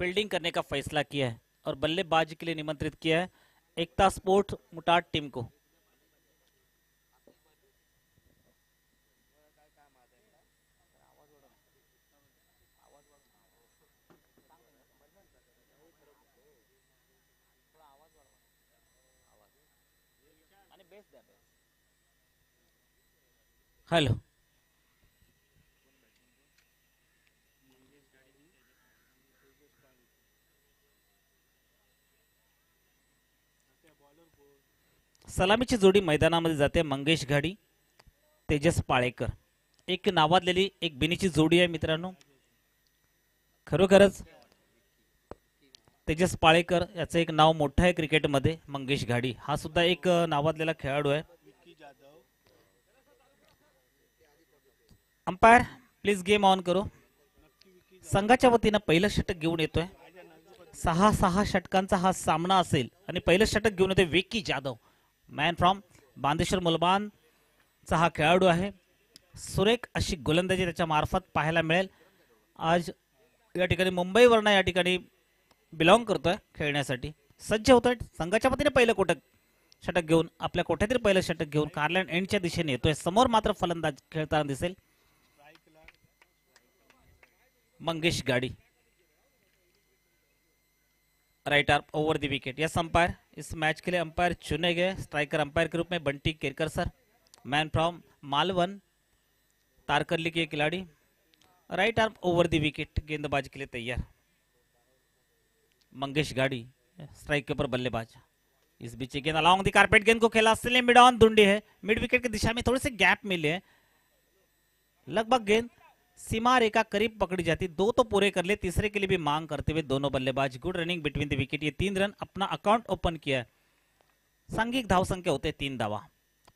Fielding करने का फैसला किया है और बल्लेबाजी के लिए निमंत्रित किया है एकता स्पोर्ट मुटाट टीम को। हेलो। सलामीची जोडी मैदानामध्ये जाते मंगेश घाडी तेजस पाळेकर, एक नावाजलेली एक बिनीची जोडी आहे मित्रांनो। खरोखरच तेजस पाळेकर याचं एक नाव मोठं आहे क्रिकेटमध्ये। मंगेश घाडी हा सुद्धा एक नावाजलेला खेळाडू आहे। अंपायर प्लीज गेम ऑन करो। संघाच्या वतीनं पहिलं षटक घेऊन येतोय। 6 षटकांचा हा सामना असेल आणि पहिलं षटक घेऊन येतोय विक्की जाधव, मॅन फ्रॉम बांदेश्वर मुलबानचा हा खेळाडू आहे। सुरेख अशी गोलंदाजी त्याच्या मार्फत पाहायला मिळेल। आज या ठिकाणी मुंबईवरनं या ठिकाणी बिलॉंग करतोय खेळण्यासाठी, सज्ज होतोय संघाच्या वतीने पहिलं षटक घेऊन, आपल्या कोठ्यातील पहिलं षटक घेऊन कार्लँड एंडच्या दिशेने येतोय। समोर मात्र फलंदाज खेळताना दिसेल Mangesh Gadi. Right arm over the wicket. Yes umpire, इस मैच के लिए अंपायर चुने गए स्ट्राइकर अंपायर के रूप में Bunty Kerkar sir, man from Malvan, Tarkarli के खिलाड़ी। Right arm over the wicket, गेंदबाजी के लिए तैयार मंगेश गाड़ी, स्ट्राइक के ऊपर बल्लेबाज। इस बीच गेंद अलॉन्ग द कारपेट, गेंद को खेला स्लिम मिड ऑन धुंडी है, मिड विकेट की दिशा में थोड़े से गैप मिले हैं, लगभग गेंद सीमा रेखा करीब पकड़ी जाती। 2 तो पूरे कर ले, तीसरे के लिए भी मांग करते हुए दोनों बल्लेबाज। Good running between the wicket, ये 3 रन अपना अकाउंट ओपन किया है। सांघिक धाव संख्या होते 3 धावा।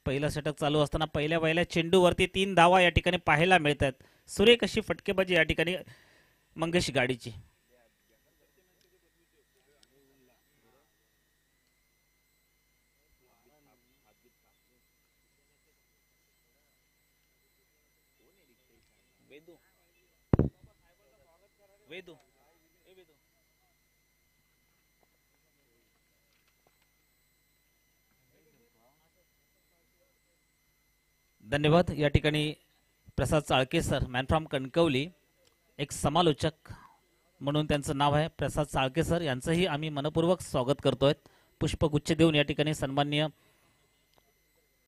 पहिलं षटक चालू असताना पहिल्या चेंडूवरती 3 धावा या ठिकाणी पाहायला मिळतात। सुरेख अशी फटकेबाजी या ठिकाणी मंगेश गाडीची। वेदू धन्यवाद। या ठिकाणी Prasad Chalke sir, man from Kankavli, एक समालोचक म्हणून त्यांचं नाव आहे प्रसाद चाळके सर, यांचंही आम्ही मनपूर्वक स्वागत करतोय। पुष्पगुच्छ देऊन या ठिकाणी सन्माननीय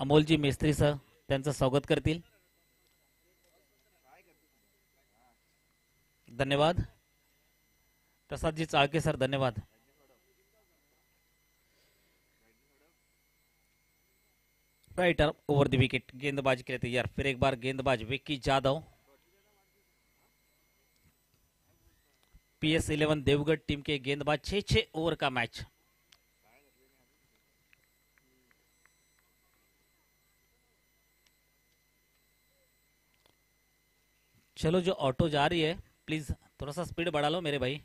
अमोलजी मेस्त्री सर त्यांचं स्वागत करतील। धन्यवाद प्रसादजी चाळके सर, धन्यवाद। Right arm over the wicket, गेंदबाजी के लिए तैयार फिर एक बार गेंदबाज विक्की जाधव। PS11 देवगढ़ टीम के गेंदबाज। 6 ओवर का मैच। चलो जो ऑटो जा रही है प्लीज थोड़ा सा स्पीड बढ़ा लो मेरे भाई।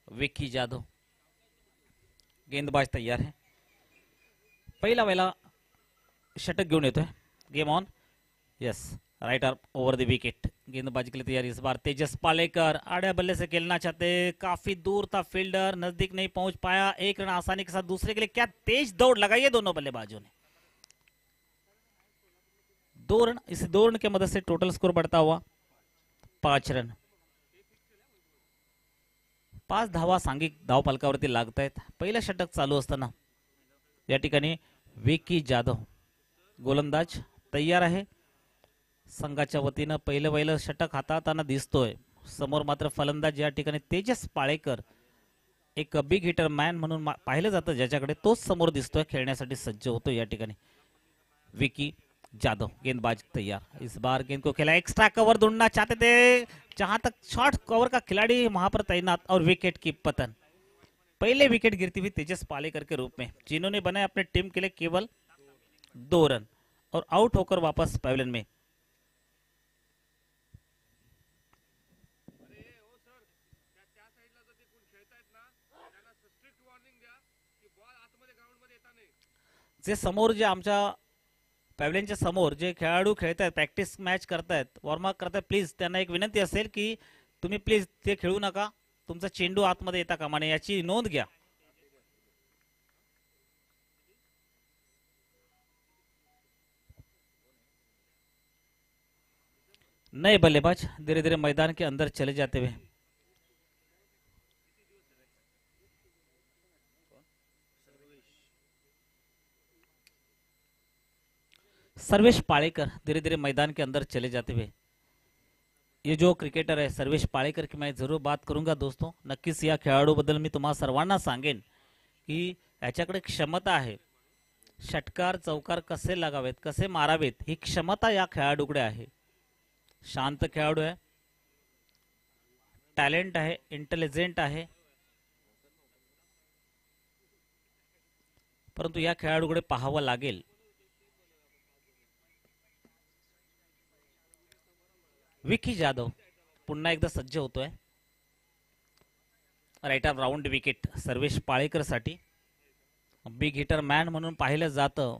विक्की जाधव, गेंदबाज तैयार है, पहिला षटक घेऊन येतोय। Game on. Yes, right arm over the wicket, गेंदबाजी के लिए तैयार। इस बार तेजस पालेकर आड़े बल्ले से खेलना चाहते, काफी दूर था फील्डर, नजदीक नहीं पहुंच पाया। 1 रन आसानी के साथ दूसरे के लिए। क्या तेज दौड़ लगाई है दोनों बल्लेबाजों ने। 2 रन, इस 2 रन की मदद से टोटल स्कोर बढ़ता हुआ 5 रन। 5 धावा सांघिक धाव फलकावरती लागतायत। पहिलं षटक चालू असताना या ठिकाणी विक्की जाधव गोलंदाज तैयार आहे। संघाच्या वतीनं पहिलं षटक हाताळताना दिसतोय। समोर मात्र फलंदाज या ठिकाणी तेजस पाळेकर, एक बिग हिटर मॅन म्हणून पाहिलं जातं ज्याच्याकडे, तोच समोर दिसतोय, खेळण्यासाठी सज्ज होतो या ठिकाणी विक्की जाधव। गेंदबाज तैयार, इस बार गेंद को खेला, एक्स्ट्रा कवर ढूंढना चाहते थे, जहां तक शॉर्ट कवर का खिलाड़ी वहां पर तैनात और विकेट की पतन। पहले विकेट गिरती हुई तेजस पालेकर के रूप में, जिन्होंने बनाए अपने टीम के लिए केवल 2 रन और आउट होकर वापस पवेलियन में। जे समोर जे आमच्या पॅव्हलियनच्या समोर जे खेळाडू खेळतात, प्रॅक्टिस मॅच करतायत, वॉर्मअप करतायत, प्लीज त्यांना एक विनंती असेल की तुम्ही प्लीज ते खेळू नका, तुमचा चेंडू आतमध्ये येता कामा नये याची नोंद घ्या। नए बल्लेबाज धीरे धीरे मैदान के अंदर चले जाते हुए। सर्वेश पालेकर धीरे धीरे मैदान के अंदर चले जाते हुए। ये जो क्रिकेटर है सर्वेश पालेकर की मैं जरूर बात करूंगा दोस्तों, नक्कीच या खेळाडूबद्दल मी तुम्हा सर्वांना सांगेन की याच्याकडे क्षमता आहे, षटकार चौकार कसे लागावेत, कसे मारावेत ही क्षमता या खेळाडूकडे आहे। शांत खेळाडू आहे, टॅलेंट आहे, इंटेलिजंट आहे, परंतु या खेळाडूकडे पाहावं लागेल। विकी जाधव पुन्हा एकदा सज्ज होतोय। Right arm round wicket Sarvesh Palekar साठी, बिग हिटर मॅन म्हणून पाहिलं जातं।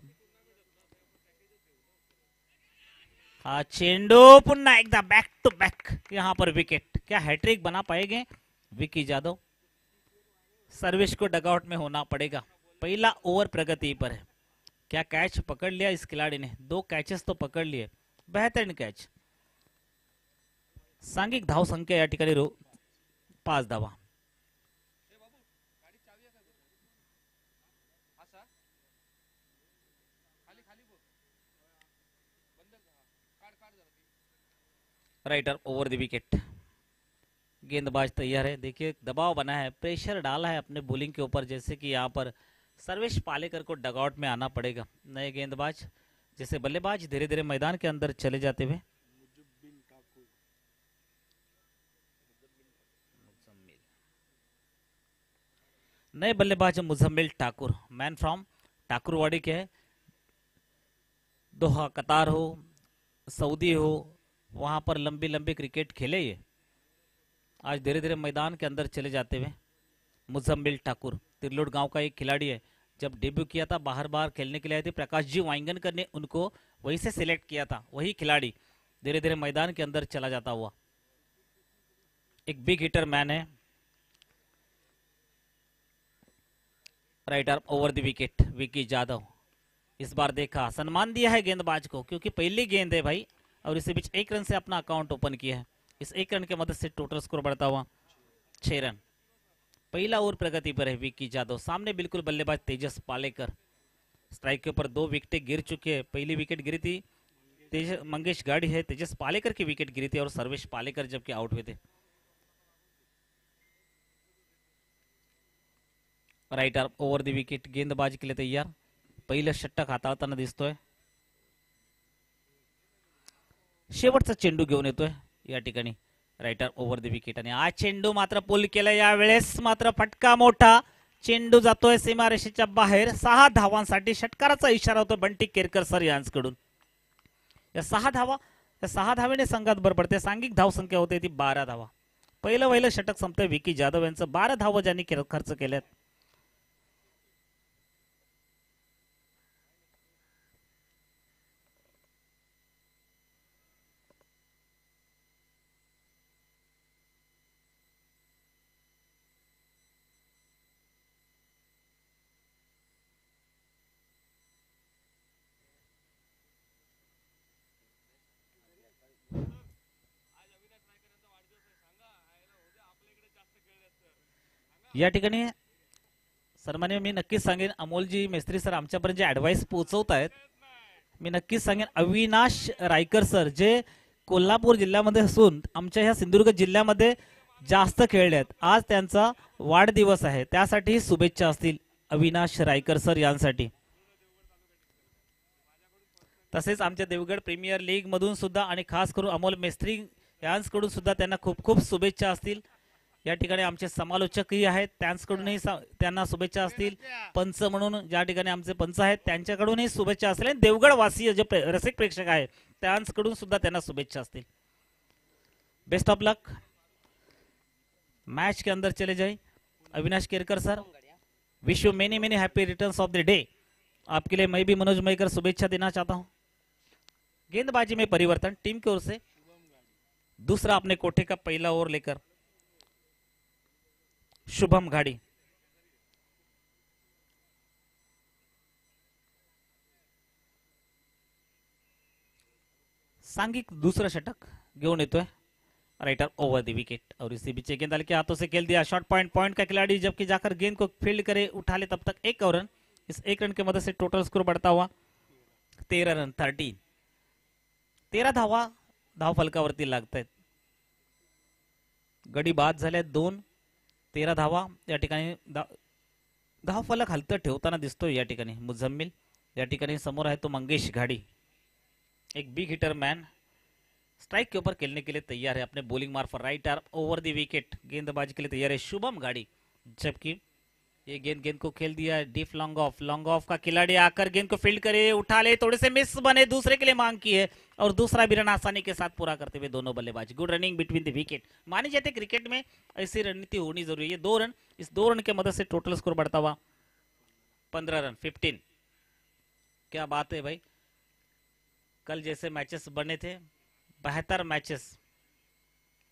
हा चेंडू पुन्हा एकदा बैक टू बैक, यहां पर विकेट, क्या हैट्रिक बना पाएंगे विकी जाधव? सर्वेश को डगआउट में होना पड़ेगा। पहला ओवर प्रगति पर है, क्या कैच पकड़ लिया इस खिलाड़ी ने? 2 कैचेस तो पकड़ लिए, बेहतरीन कैच। सांघिक धाव संख्या या ठिकाणी 5 धावा। राइटर ओवर द विकेट, गेंदबाज तैयार है। देखिए दबाव बना है, प्रेशर डाला है अपने बॉलिंग के ऊपर, जैसे कि यहाँ पर सर्वेश पालेकर को डगआउट में आना पड़ेगा। नए गेंदबाज जैसे बल्लेबाज धीरे धीरे मैदान के अंदर चले जाते हुए। नए बल्लेबाज मुजम्मिल ठाकुर, मैन फ्रॉम ठाकुरवाड़ी के है। दोहा कतार हो, सऊदी हो, वहां पर लंबी लंबी क्रिकेट खेले ये, आज धीरे धीरे मैदान के अंदर चले जाते हुए। मुजम्मिल ठाकुर तिरलोट गांव का एक खिलाड़ी है, जब डेब्यू किया था बाहर बाहर खेलने के लिए आए थे, प्रकाश जी वाइंगनकर ने उनको वहीं से सिलेक्ट किया था। वही खिलाड़ी धीरे धीरे मैदान के अंदर चला जाता हुआ। एक बिग हिटर मैन है। Right arm over the wicket Vicky Jadhav, इस बार देखा सम्मान दिया है गेंदबाज को, क्योंकि पहली गेंद है भाई, और इसी बीच 1 रन से अपना अकाउंट ओपन किया है। इस 1 रन के मदद से टोटल स्कोर बढ़ता हुआ 6 रन। पहला ओवर प्रगति पर है विकी जाधव, सामने बिल्कुल बल्लेबाज तेजस पालेकर। स्ट्राइक के ऊपर 2 विकेटें गिर चुकी है। पहली विकेट गिरी थी मंगेश गाड़ी है, तेजस पालेकर की विकेट गिरी थी और सर्वेश पालेकर जबकि आउट हुए थे। Right arm over the wicket, गेंदबाजी के लिए तैयार। पहिलं षटक हाताळताना दिसतोय। शेवटचा चेंडू घेऊन येतोय या ठिकाणी right arm over the wicket, आणि आज चेंडू मात्र पुल केला। यावेळेस मात्र फटका मोठा, चेंडू जातोय सीमारेषेच्या बाहेर। 6 धावांसाठी षटकाराचा इशारा होतो बंटी केरकर सर यांच्याकडून। या 6 धावा, या 6 धावेने संघात भर पडते। सांघिक धाव संख्या होते ती 12 धावा। पहिलं षटक संपतंय विकी जाधव यांचं, 12 धावा ज्यांनी खर्च केल्यात। या ठिकाणी सन्माननीय मी नक्कीच सांगेन, अमोलजी मेस्त्री सर आमच्यापर्यंत जे ॲडवाइस पोहोचवत आहेत, मी नक्कीच सांगेन अविनाश रायकर सर जे कोल्हापूर जिल्ह्यामध्ये असून आमच्या ह्या सिंधुदुर्ग जिल्ह्यामध्ये जास्त खेळले आहेत, आज त्यांचा वाढदिवस आहे, त्यासाठी शुभेच्छा असतील अविनाश रायकर सर यांसाठी। तसेच आमच्या देवगड प्रीमियर लीग मधून सुद्धा आणि खास करून अमोल मेस्त्री यांच्याकडून सुद्धा त्यांना खूप खूप शुभेच्छा असतील। या ठिकाणी आमचे समालोचकही आहेत, त्यांच्याकडूनही त्यांना शुभेच्छा असतील. पंच म्हणून ज्या ठिकाणी आमचे पंच आहेत त्यांच्याकडूनही शुभेच्छा असतील. देवगड वासीय जे रसिक प्रेक्षक आहेत त्यांच्याकडून सुद्धा त्यांना शुभेच्छा असतील. बेस्ट ऑफ लक, मैच के अंदर चले जाए. Avinash Kerkar sir, wish you many many happy returns of the day. आपके लिए मैं भी मनोज मयकर शुभेच्छा देना चाहता हूं. गेंदबाजी में परिवर्तन टीम की ओर से. दूसरा अपने कोठे का पहला ओवर लेकर शुभम घाड़ी. सांघिक दूसरा षटक घेऊन येतोय राइटर ओवर द विकेट. और इसी बीच गेंद के हाथों से खेल दिया. शॉर्ट पॉइंट पॉइंट का खिलाड़ी जबकि जाकर गेंद को फील्ड करे उठा ले तब तक एक रन. इस एक रन की मदद से टोटल स्कोर बढ़ता हुआ 13 रन 13. 13 धावा धाव फलकावरती लागत आहेत. गडी बाद झाले 2. 13 धावा या ठिकाणी धाव फलक हलतं ठेवताना दिसतोय. या ठिकाणी मुझम्मिल, या ठिकाणी समोर आहे तो मंगेश घाड़ी. एक बिग हिटर मैन स्ट्राइक के ऊपर खेलने के लिए तैयार है. अपने बॉलिंग मार्फत right arm over the wicket गेंदबाजी के लिए तैयार है शुभम घाड़ी. जबकि ये गेंद को खेल दिया है डीप लॉन्ग ऑफ का खिलाड़ी आकर गेंद को फील्ड करे उठा ले. थोड़े से मिस बने, दूसरे के लिए मांग की है और दूसरा भी रन आसानी के साथ पूरा करते हुए दोनों बल्लेबाज. Good running between the wicket. मानी जाते क्रिकेट में ऐसी रणनीति होनी जरूरी है. 2 रन, इस 2 रन की मदद से टोटल स्कोर बढ़ता हुआ 15 रन 15. क्या बात है भाई, कल जैसे मैचेस बने थे, बेहतर मैचेस.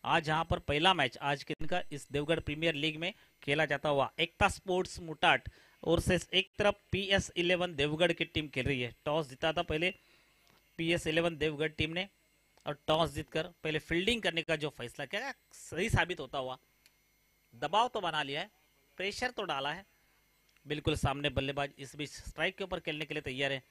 आज यहां पर पहला मैच आज के दिन का इस देवगढ़ प्रीमियर लीग में खेला जाता हुआ एकता स्पोर्ट्स मुटाट और से एक तरफ PS11 देवगढ़ की टीम खेल रही है. टॉस जीता था पहले PS11 देवगढ़ टीम ने और टॉस जीतकर पहले फील्डिंग करने का जो फैसला किया सही साबित होता हुआ. दबाव तो बना लिया है, प्रेशर तो डाला है. बिल्कुल सामने बल्लेबाज इस बीच स्ट्राइक के ऊपर खेलने के लिए तैयार है.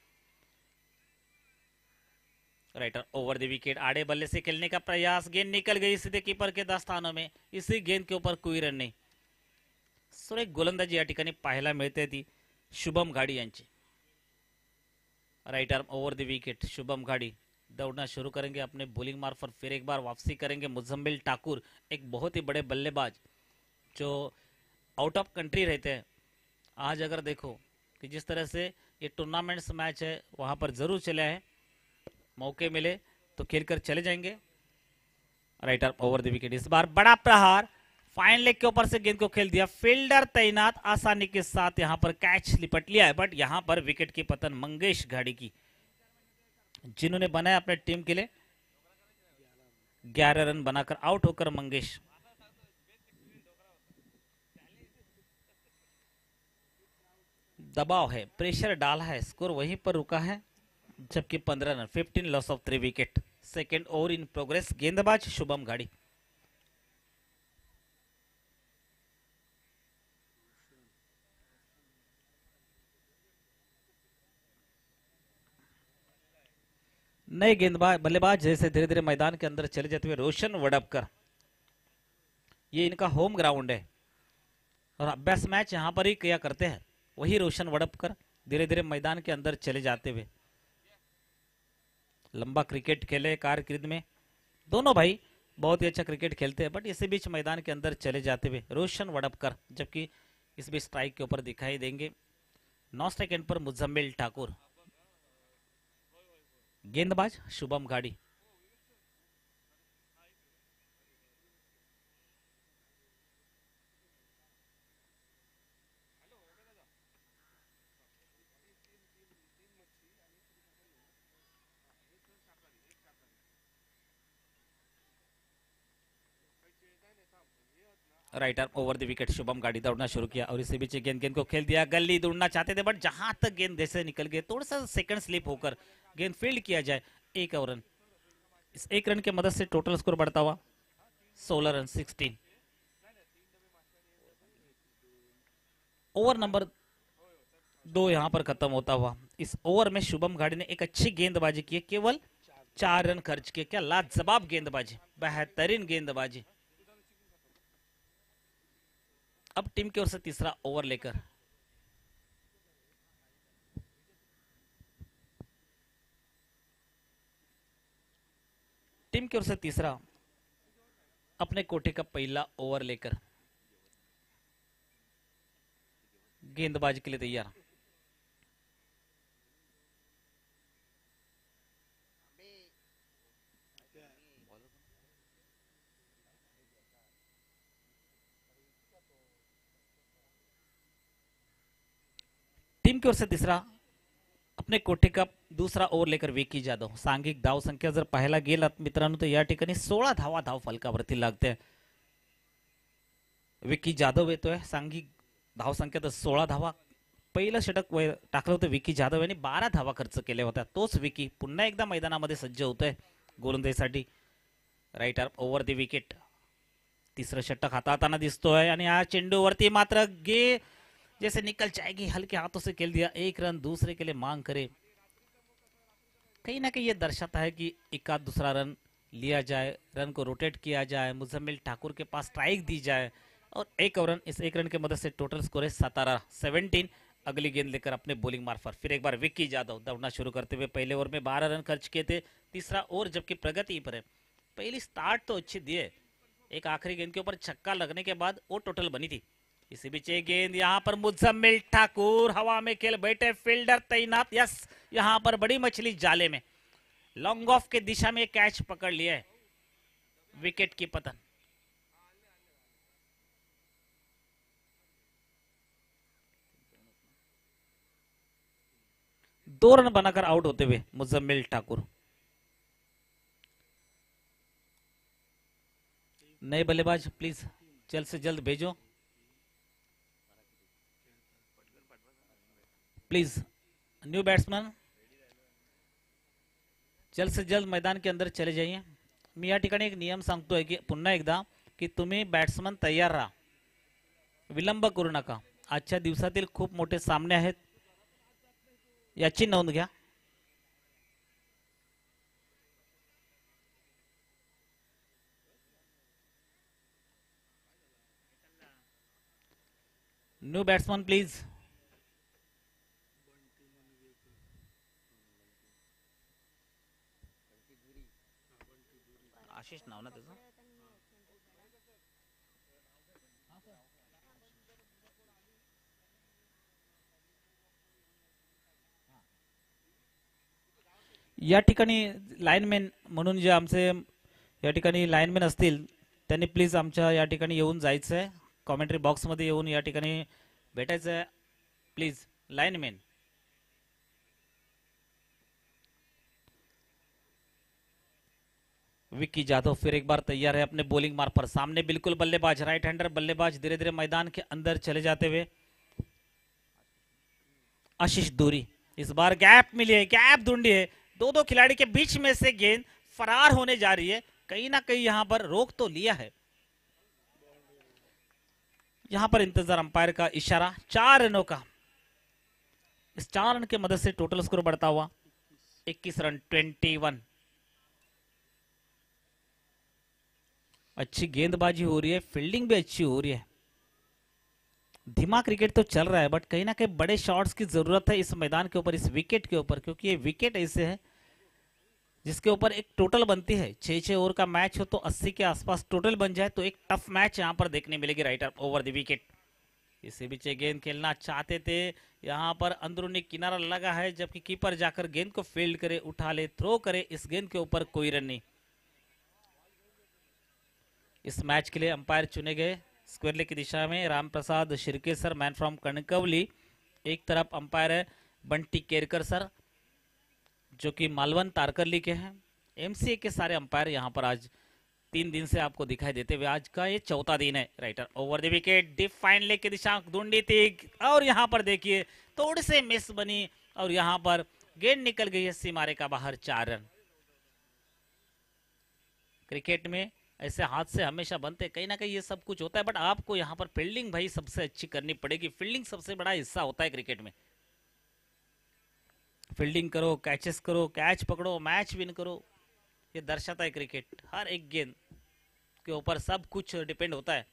Writer over the wicket. आड़े बल्ले से खेलने का प्रयास, गेंद निकल गई सीधे कीपर के दास्तानों में. इसी गेंद के ऊपर कोई रन नहीं. सुरेख गोलंदाजी या ठिकाणी पाहायला मिळते ती शुभम घाड़ी यांची. Right arm over the wicket. Shubham Ghadi दौड़ना शुरू करेंगे अपने बॉलिंग मार्फत. फिर एक बार वापसी करेंगे मुजम्मिल ठाकुर, एक बहुत ही बड़े बल्लेबाज जो आउट ऑफ कंट्री रहते हैं. आज अगर देखो कि जिस तरह से ये टूर्नामेंट्स मैच है वहां पर जरूर चले हैं, मौके मिले तो खेलकर चले जाएंगे. Right arm over the wicket. इस बार बड़ा प्रहार फाइन लेग के ऊपर से गेंद को खेल दिया. फील्डर तैनात, आसानी के साथ यहां पर कैच लिपट लिया है. बट यहां पर विकेट की पतन मंगेश घाड़ी की, जिन्होंने बनाया अपने टीम के लिए 11 रन बनाकर आउट होकर मंगेश. दबाव है, प्रेशर डाला है, स्कोर वहीं पर रुका है. जबकि 15 run 15 loss of 3 wicket. Second over in progress. गेंदबाज शुभम घाड़ी. नए गेंदबाज बल्लेबाज जैसे धीरे धीरे मैदान के अंदर चले जाते हुए रोशन वडपकर. ये इनका होम ग्राउंड है और अभ्यास मैच यहां पर ही किया करते हैं. वही रोशन वडपकर धीरे धीरे मैदान के अंदर चले जाते हुए. लंबा क्रिकेट खेले कारकिर्द में दोनों भाई, बहुत ही अच्छा क्रिकेट खेलते हैं. बट इसी बीच मैदान के अंदर चले जाते हुए रोशन वडपकर. जबकि इस बीच स्ट्राइक के ऊपर दिखाई देंगे नॉन स्ट्राइक एंड पर मुजम्मिल ठाकुर. गेंदबाज Shubham Ghadi. Right arm over the wicket. Shubham Ghadi दौड़ना शुरू किया और इसी बीच गेंद को खेल दिया. गली दौड़ना चाहते थे बट जहां तक गेंद जैसे निकल गए थोड़ा सा सेकंड स्लिप होकर गेंद फील्ड किया जाए. एक रन. इस एक रन की मदद से टोटल स्कोर बढ़ता हुआ 16 रन 16. ओवर नंबर 2 यहां पर खत्म होता हुआ. इस ओवर में शुभम घाड़ी ने एक अच्छी गेंदबाजी की, केवल 4 रन खर्च किए. क्या लाजवाब गेंदबाजी, बेहतरीन गेंदबाजी. अब टीम की ओर से तीसरा ओवर लेकर टीम की ओर से तीसरा अपने कोठे का पहला ओवर लेकर गेंदबाजी के लिए तैयार। टीम की ओर से तीसरा अपने कोठे का दुसरा ओव्हर लेकर विकी जाधव। सांघिक धाव संख्या जर पाहायला गेलात मित्रांनो तर या ठिकाणी 16 धावा धाव फलकावरती लागते। विकी जाधव येतोय, सांघिक धाव संख्या तर 16 धावा। पहिलं षटक टाकलं होतं विकी जाधव यांनी 12 धावा खर्च केल्या होत्या। तोच विकी पुन्हा एकदा मैदानामध्ये सज्ज होतोय गोलंदाजीसाठी। Right arm over the wicket, तिसरं षटक हाताळताना दिसतोय आणि या चेंडूवरती मात्र गे जैसे निकल जाएगी, हल्के हाथों से खेल दिया, एक रन दूसरे के लिए मांग करे। कहीं ना कहीं ये दर्शाता है कि एक आध दूसरा रन लिया जाए, रन को रोटेट किया जाए, मुजम्मिल ठाकुर के पास स्ट्राइक दी जाए और एक रन, इस एक रन के मदद से टोटल स्कोर है 17। अगली गेंद लेकर अपने बॉलिंग मार्फत फिर एक बार विक्की जाधव दौड़ना शुरू करते हुए पहले ओवर में 12 रन खर्च किए थे, तीसरा ओवर जबकि प्रगति पर है। पहली स्टार्ट तो अच्छी दी है, एक आखिरी गेंद के ऊपर छक्का लगने के बाद वो टोटल बनी थी। इसी बीच एक गेंद यहाँ पर मुजम्मिल ठाकुर हवा में खेल बैठे, फील्डर तैनात। यस, यहाँ पर बड़ी मछली जाले में, लॉन्ग ऑफ के दिशा में कैच पकड़ लिया है, विकेट की पतन। दो रन बनाकर आउट होते हुए मुजम्मिल ठाकुर। नए बल्लेबाज प्लीज जल्द से जल्द भेजो, प्लीज न्यू बैट्समैन जल्द से जल्द मैदान के अंदर चले जाइए। मी या ठिकाणी एक नियम सांगतोय की पुन्हा एकदा की तुम्ही बॅट्समन तयार राहा, विलंब करू नका। आजच्या दिवसातील खूप मोठे सामने आहेत, याची नोंद घ्या। New batsman please. आशिष नाव ना त्याचं। या ठिकाणी लाईनमॅन म्हणून जे आमचे या ठिकाणी लाईनमॅन असतील त्यांनी प्लीज आमच्या या ठिकाणी येऊन जायचं आहे, कॉमेंट्री बॉक्समध्ये येऊन या ठिकाणी भेटायचं आहे प्लीज लाईनमॅन। विक्की जाधव फिर एक बार तैयार है अपने बॉलिंग मार्ग पर, सामने बिल्कुल बल्लेबाज राइट हैंडर बल्लेबाज धीरे धीरे मैदान के अंदर चले जाते हुए। आशीष दूरी, इस बार गैप मिली है, गैप ढूंढी है, दो दो खिलाड़ी के बीच में से गेंद फरार होने जा रही है, कहीं ना कहीं यहां पर रोक तो लिया है। यहां पर इंतजार अंपायर का इशारा, 4 रनों का, इस 4 रन के मदद से टोटल स्कोर बढ़ता हुआ 21 रन 21। अच्छी गेंदबाजी हो रही है, फील्डिंग भी अच्छी हो रही है, धीमा क्रिकेट तो चल रहा है बट कहीं ना कहीं बड़े शॉट्स की जरूरत है इस मैदान के ऊपर, इस विकेट के ऊपर, क्योंकि ये विकेट ऐसे है जिसके ऊपर एक टोटल बनती है। 6-6 ओवर का मैच हो तो 80 के आसपास टोटल बन जाए तो एक टफ मैच यहां पर देखने मिलेगी राइट ओवर द विकेट। इसी बीच गेंद खेलना चाहते थे, यहां पर अंदरूनी किनारा लगा है, जबकि कीपर जाकर गेंद को फील्ड करे, उठा ले, थ्रो करे, इस गेंद के ऊपर कोई रन नहीं। इस मैच के लिए अंपायर चुने गए स्क्वायर लेग की दिशा में Ram Prasad Shirke sir, man from Kankavli. एक तरफ अंपायर है बंटी केरकर सर जो कि मालवन तारकरली के हैं। एमसीए के सारे अंपायर यहां पर आज 3 दिन से आपको दिखाई देते हुए, आज का ये चौथा दिन है। Writer over the wicket, deep fine leg की दिशा ढूंढी थी और यहां पर देखिए थोड़े से मिस बनी और यहां पर गेंद निकल गई है सीमारे का बाहर, 4 रन। क्रिकेट में ऐसे हाथ से हमेशा बनते, कहीं ना कहीं ये सब कुछ होता है, बट आपको यहाँ पर फील्डिंग भाई सबसे अच्छी करनी पड़ेगी। फील्डिंग सबसे बड़ा हिस्सा होता है क्रिकेट में। फील्डिंग करो, कैचेस करो, कैच पकड़ो, मैच विन करो, ये दर्शाता है क्रिकेट। हर एक गेंद के ऊपर सब कुछ डिपेंड होता है।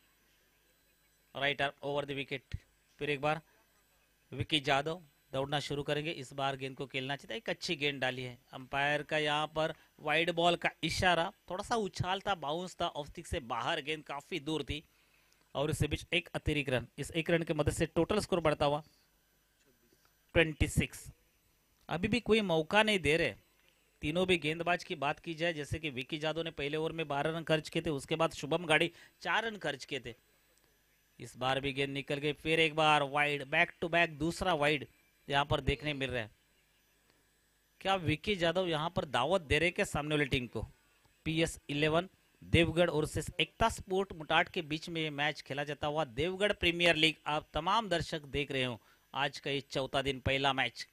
राइट ओवर द विकेट, फिर एक बार विक्की जाधव दौड़ना शुरू करेंगे, इस बार गेंद को खेलना चाहिए। एक अच्छी गेंद डाली है, अंपायर का यहाँ पर वाइड बॉल का इशारा, थोड़ा सा उछाल था, बाउंस था, ऑफ स्टिक से बाहर, गेंद काफी दूर थी और इसके बीच एक अतिरिक्त रन, इस एक रन की मदद से टोटल स्कोर बढ़ता हुआ 26। अभी भी कोई मौका नहीं दे रहे तीनों भी गेंदबाज की बात की जाए, जैसे कि विकी जादव ने पहले ओवर में 12 रन खर्च किए थे, उसके बाद शुभम गाड़ी 4 रन खर्च किए थे। इस बार भी गेंद निकल गई, फिर एक बार वाइड, बैक टू बैक दूसरा वाइड यहाँ पर देखने मिल रहा है। क्या विकी जादव यहाँ पर दावत दे रहे क्या सामने वाली टीम को? PS11 देवगढ़ और एकता स्पोर्ट मुटाट के बीच में ये मैच खेला जाता हुआ देवगढ़ प्रीमियर लीग, आप तमाम दर्शक देख रहे हो आज का ये चौथा दिन पहला मैच।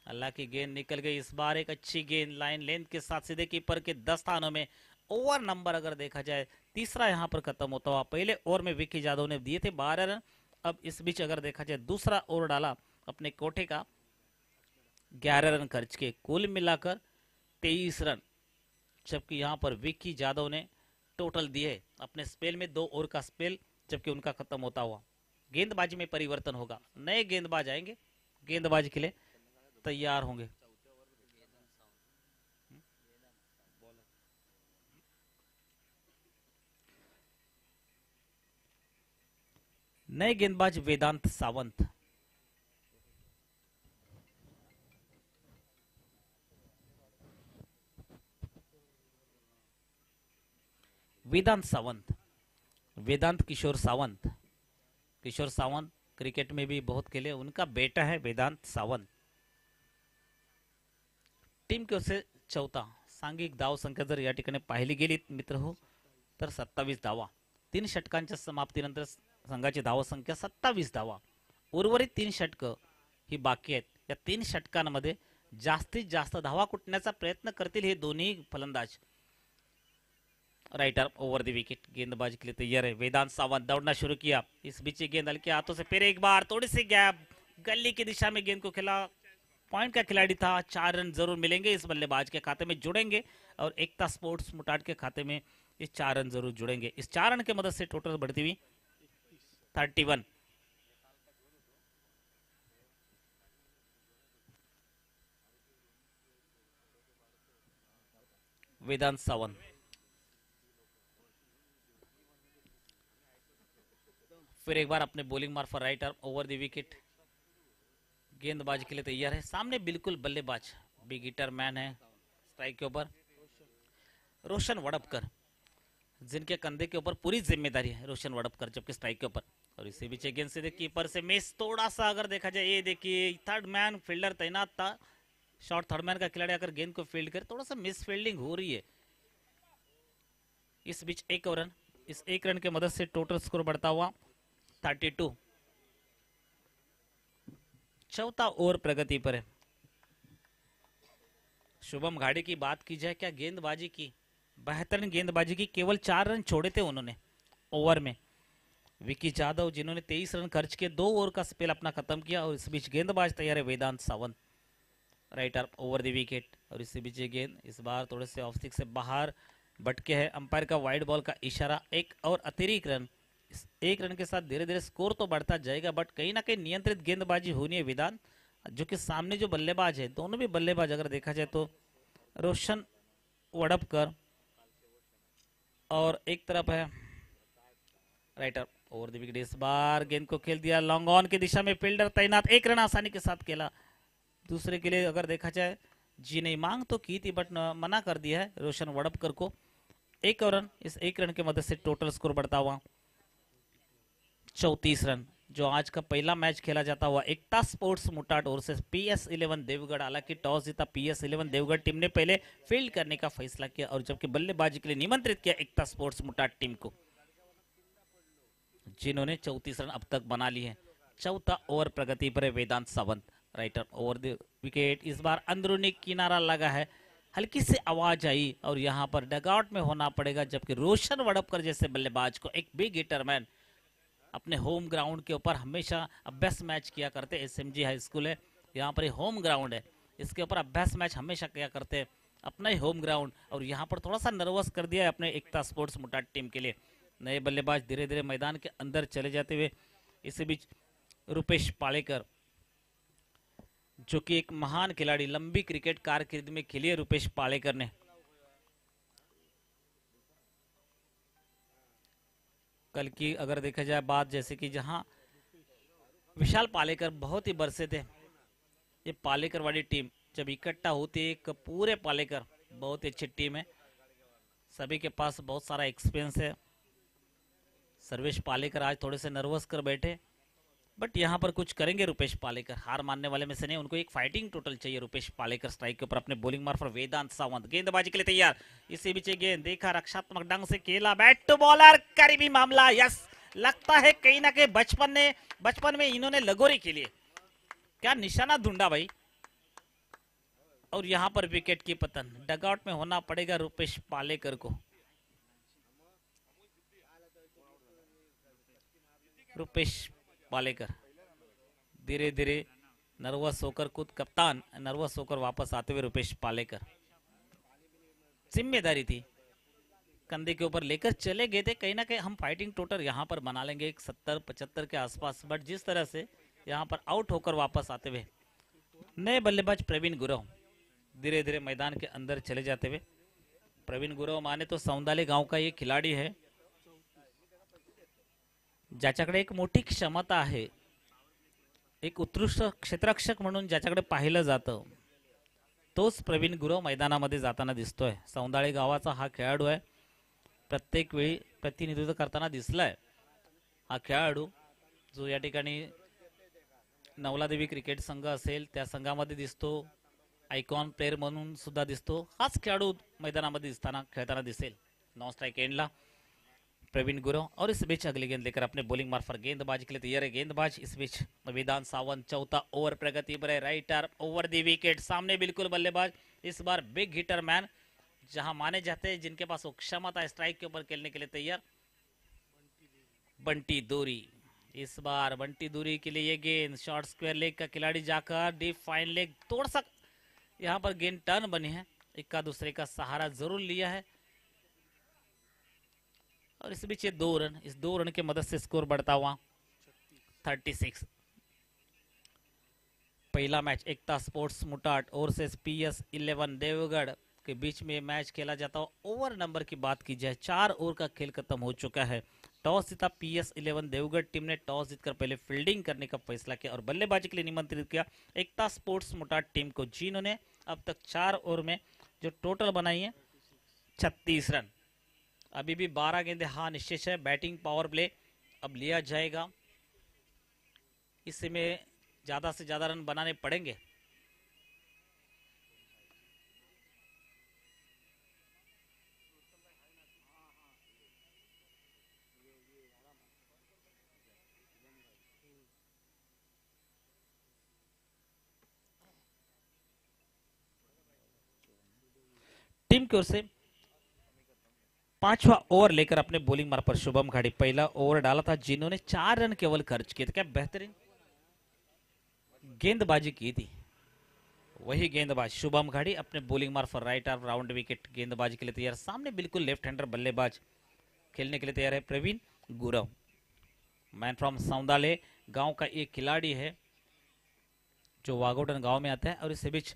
अल्लाह की गेंद निकल गई, इस बार एक अच्छी गेंद लाइन लेंथ के साथ सीधे कीपर के 10 स्थानों में। ओवर नंबर अगर देखा जाए तीसरा यहाँ पर खत्म होता हुआ, पहले ओवर में विकी जादव ने दिए थे 12 रन, अब इस बीच अगर देखा जाए दूसरा ओवर डाला अपने कोठे का 11 रन खर्च के, कुल मिलाकर 23 रन, जबकि यहाँ पर विकी जादव ने टोटल दिए अपने स्पेल में 2 ओवर का स्पेल, जबकि उनका खत्म होता हुआ। गेंदबाजी में परिवर्तन होगा, नए गेंदबाज आएंगे, गेंदबाजी के लिए तैयार होंगे। नए गेंदबाज वेदांत सावंत। वेदांत सावंत, वेदांत किशोर सावंत। किशोर सावंत क्रिकेट में भी बहुत खेले, उनका बेटा है वेदांत सावंत। टीम के ओर चौथा सांघिक धाव संख्या जर या ठिकाणी पाहिली गेली मित्र हो तर 27 धावा, 3 षटकांच्या समाप्तीनंतर संघाची धाव संख्या 27 धावा। उर्वरित 3 षटक ही बाकी आहेत, या 3 षटकांमध्ये जास्तीत जास्त धावा कुटण्याचा प्रयत्न करतील हे दोन्ही फलंदाज। राइटर ओवर द विकेट, गेंदबाजी के लिए तैयार है वेदांत सावंत, दौड़ना शुरू किया, इस बीच गेंद हल्के हाथों से फिर एक बार थोड़ी सी गैप, गली की दिशा में गेंद को खेला, पॉइंट का खिलाड़ी था, 4 रन जरूर मिलेंगे इस बल्लेबाज के खाते में जुड़ेंगे, और एकता स्पोर्ट्स मुटाट के खाते में इस 4 रन जरूर जुड़ेंगे। इस 4 रन की मदद से टोटल बढ़ती हुई 31। वेदांत सावंत फिर एक बार अपने बॉलिंग मार्फत right arm over the wicket, गेंदबाजी के लिए तैयार है, सामने बिल्कुल बल्लेबाज बिग हिटर मैन है स्ट्राइक के ऊपर रोशन वड़पकर, जिनके कंधे के ऊपर पूरी जिम्मेदारी है रोशन वड़पकर, जबकि स्ट्राइक के ऊपर। और इसी बीच गेंद से कीपर से मिस, थोड़ा सा अगर देखा जाए, ये देखिए थर्ड मैन फील्डर तैनात था, शॉर्ट थर्ड मैन का खिलाड़ी अगर गेंद को फील्ड करे, थोड़ा सा मिस फील्डिंग हो रही है। इस बीच एक रन, इस एक रन की मदद से टोटल स्कोर बढ़ता हुआ 32। चौथा ओवर प्रगति पर है। शुभम घाड़ी की बात की जाए, क्या गेंदबाजी की, बेहतरीन गेंदबाजी की, केवल 4 रन छोड़े थे उन्होंने ओवर में। विकी जादव जिन्होंने 23 रन खर्च किए, 2 ओवर का स्पेल अपना खत्म किया, और इस बीच गेंदबाज तैयार है Vedant Sawant, right arm over the wicket, और इसी बीच गेंद इस बार थोड़े से ऑफ स्टिक से बाहर भटके है, अंपायर का वाइड बॉल का इशारा, एक और अतिरिक्त रन। इस एक रन के साथ धीरे धीरे स्कोर तो बढ़ता जाएगा, बट कहीं ना कहीं नियंत्रित गेंदबाजी होनी है वेदांत, जो कि सामने जो बल्लेबाज है, दोनों भी बल्लेबाज अगर देखा जाए तो रोशन वड़पकर और एक तरफ है राइटर ओवर द विकेट, इस बार गेंद को खेल दिया लॉन्ग ऑन की दिशा में, फील्डर तैनात, एक रन आसानी के साथ खेला। दूसरे के लिए अगर देखा जाए जी नहीं, मांग तो की थी बट मना कर दिया है रोशन वड़पकर को। एक रन, इस एक रन की मदद से टोटल स्कोर बढ़ता हुआ 34 रन। जो आज का पहला मैच खेला जाता हुआ एकता स्पोर्ट्स मुटाट और से PS11 देवगढ़, हालांकि टॉस जीता PS11 देवगढ़ टीम ने पहले फील्ड करने का फैसला किया, और जबकि बल्लेबाजी के लिए निमंत्रित किया एकता स्पोर्ट्स मुटाट टीम को, जिन्होंने 34 रन अब तक बना लिए हैं। चौथा ओवर प्रगति पर है Vedant Sawant, right arm over the wicket, इस बार अंदरूनी किनारा लगा है, हल्की सी आवाज आई और यहां पर डगआउट में होना पड़ेगा, जबकि रोशन वड़पकर जैसे बल्लेबाज को, एक बिग हिटर मैन, अपने होम ग्राउंड के ऊपर हमेशा अभ्यास मैच किया करते, SMG हाई स्कूल है यहाँ पर, होम ग्राउंड है, इसके ऊपर अभ्यास मैच हमेशा किया करते हैं, अपना ही होम ग्राउंड, और यहाँ पर थोड़ा सा नर्वस कर दिया है अपने एकता स्पोर्ट्स मुटाट टीम के लिए। नए बल्लेबाज धीरे धीरे मैदान के अंदर चले जाते हुए, इसी बीच रुपेश पालेकर, जो कि एक महान खिलाड़ी, लंबी क्रिकेट कारकिर्दी में खेली है रुपेश पालेकर ने, कल की अगर देखा जाए बात, जैसे कि जहां विशाल पालेकर बहुत ही बरसे थे, ये पालेकर वाली टीम जब इकट्ठा होती है, एक पूरे पालेकर बहुत ही अच्छी टीम है, सभी के पास बहुत सारा एक्सपीरियंस है। सर्वेश पालेकर आज थोड़े से नर्वस कर बैठे, बट यहाँ पर कुछ करेंगे रुपेश पालेकर, हार मानने वाले में से नहीं, उनको एक फाइटिंग टोटल चाहिए। रुपेश पालेकर स्ट्राइक के ऊपर अपने बॉलिंग मार पर वेदांत सावंत गेंदबाजी के लिए तैयार, इसी बीच गेंद देखा रक्षात्मक ढंग से खेला, बैट टू बॉलर, करीबी मामला, यस, लगता है कहीं ना कहीं बचपन में इन्होंने लगोरी के लिए क्या निशाना ढूंढा भाई, और यहाँ पर विकेट की पतन, डगआउट में होना पड़ेगा रुपेश पालेकर को। रुपेश पालेकर धीरे धीरे नर्वस होकर, खुद कप्तान नर्वस होकर वापस आते हुए, रुपेश पालेकर जिम्मेदारी थी कंधे के ऊपर लेकर चले गए थे, कहीं ना कहीं हम फाइटिंग टोटल यहाँ पर बना लेंगे एक 70-75 के आसपास, बट जिस तरह से यहाँ पर आउट होकर वापस आते हुए नए बल्लेबाज प्रवीण गुरव धीरे धीरे मैदान के अंदर चले जाते हुए। प्रवीण गुरव माने तो सौंदाले गांव का ये खिलाडी है, ज्याच्याकडे एक मोठी क्षमता आहे, एक उत्कृष्ट क्षेत्ररक्षक म्हणून ज्याच्याकडे पाहिलं जातं, तोच प्रवीण गुरव मैदानामध्ये जाताना दिसतोय। सौंदाळे गावाचा हा खेळाडू आहे, प्रत्येक वेळी प्रतिनिधित्व करताना दिसलाय हा खेळाडू, जो या ठिकाणी नवलादेवी क्रिकेट संघ असेल त्या संघामध्ये दिसतो, आयकॉन प्लेयर म्हणून सुद्धा दिसतो, हाच खेळाडू मैदानामध्ये खेळताना दिसेल। नॉन स्ट्राइक एंडला प्रवीण गुरव, और इस बीच अगली गेंद लेकर अपने बॉलिंग मार्ग पर गेंदबाजी के लिए तैयार है गेंदबाज, इस बीच वेदांत सावंत चौथा ओवर प्रगति पर है, right arm over the wicket, सामने बिल्कुल बल्लेबाज, इस बार बिग हिटर मैन, जहां माने जाते हैं जिनके पास वो क्षमता है स्ट्राइक के ऊपर खेलने के लिए तैयार, बंटी दूरी। इस बार बंटी दूरी के लिए ये गेंद शॉर्ट स्क्वायर लेग का खिलाड़ी जाकर डीप फाइन लेग तोड़ यहाँ पर गेंद टर्न बनी है, इक्का दूसरे का सहारा जरूर लिया है, और इस बीच ये 2 रन, इस 2 रन के मदद से स्कोर बढ़ता हुआ 36। पहला मैच एकता स्पोर्ट्स मुटाट और से PS11 देवगढ़ के बीच में मैच खेला जाता हो। ओवर नंबर की बात की जाए, 4 ओवर का खेल खत्म हो चुका है। टॉस जीता PS11 देवगढ़ टीम ने, टॉस जीतकर पहले फील्डिंग करने का फैसला किया और बल्लेबाजी के लिए निमंत्रित किया एकता स्पोर्ट्स मुटाट टीम को, जिन्होंने अब तक 4 ओवर में जो टोटल बनाई है 36 रन। अभी भी 12 गेंदे हाँ निश्चित है, बैटिंग पावर प्ले अब लिया जाएगा, इसमें ज्यादा से ज्यादा रन बनाने पड़ेंगे। टीम की ओर से 5वां ओवर लेकर अपने बॉलिंग मार्ग पर शुभम घाड़ी पहला ओवर डाला था, जिन्होंने 4 रन केवल खर्च किए थे। क्या बेहतरीन गेंदबाजी की थी, वही गेंदबाज शुभम घाड़ी अपने बॉलिंग मार्ग पर राइट आर्म राउंड विकेट गेंदबाजी के लिए तैयार, सामने बिल्कुल लेफ्ट हैंडर बल्लेबाज खेलने के लिए तैयार है प्रवीण गुरव, मैन फ्रॉम सौंदाले गांव का एक खिलाड़ी है जो वागोटन गांव में आता है, और इसी बीच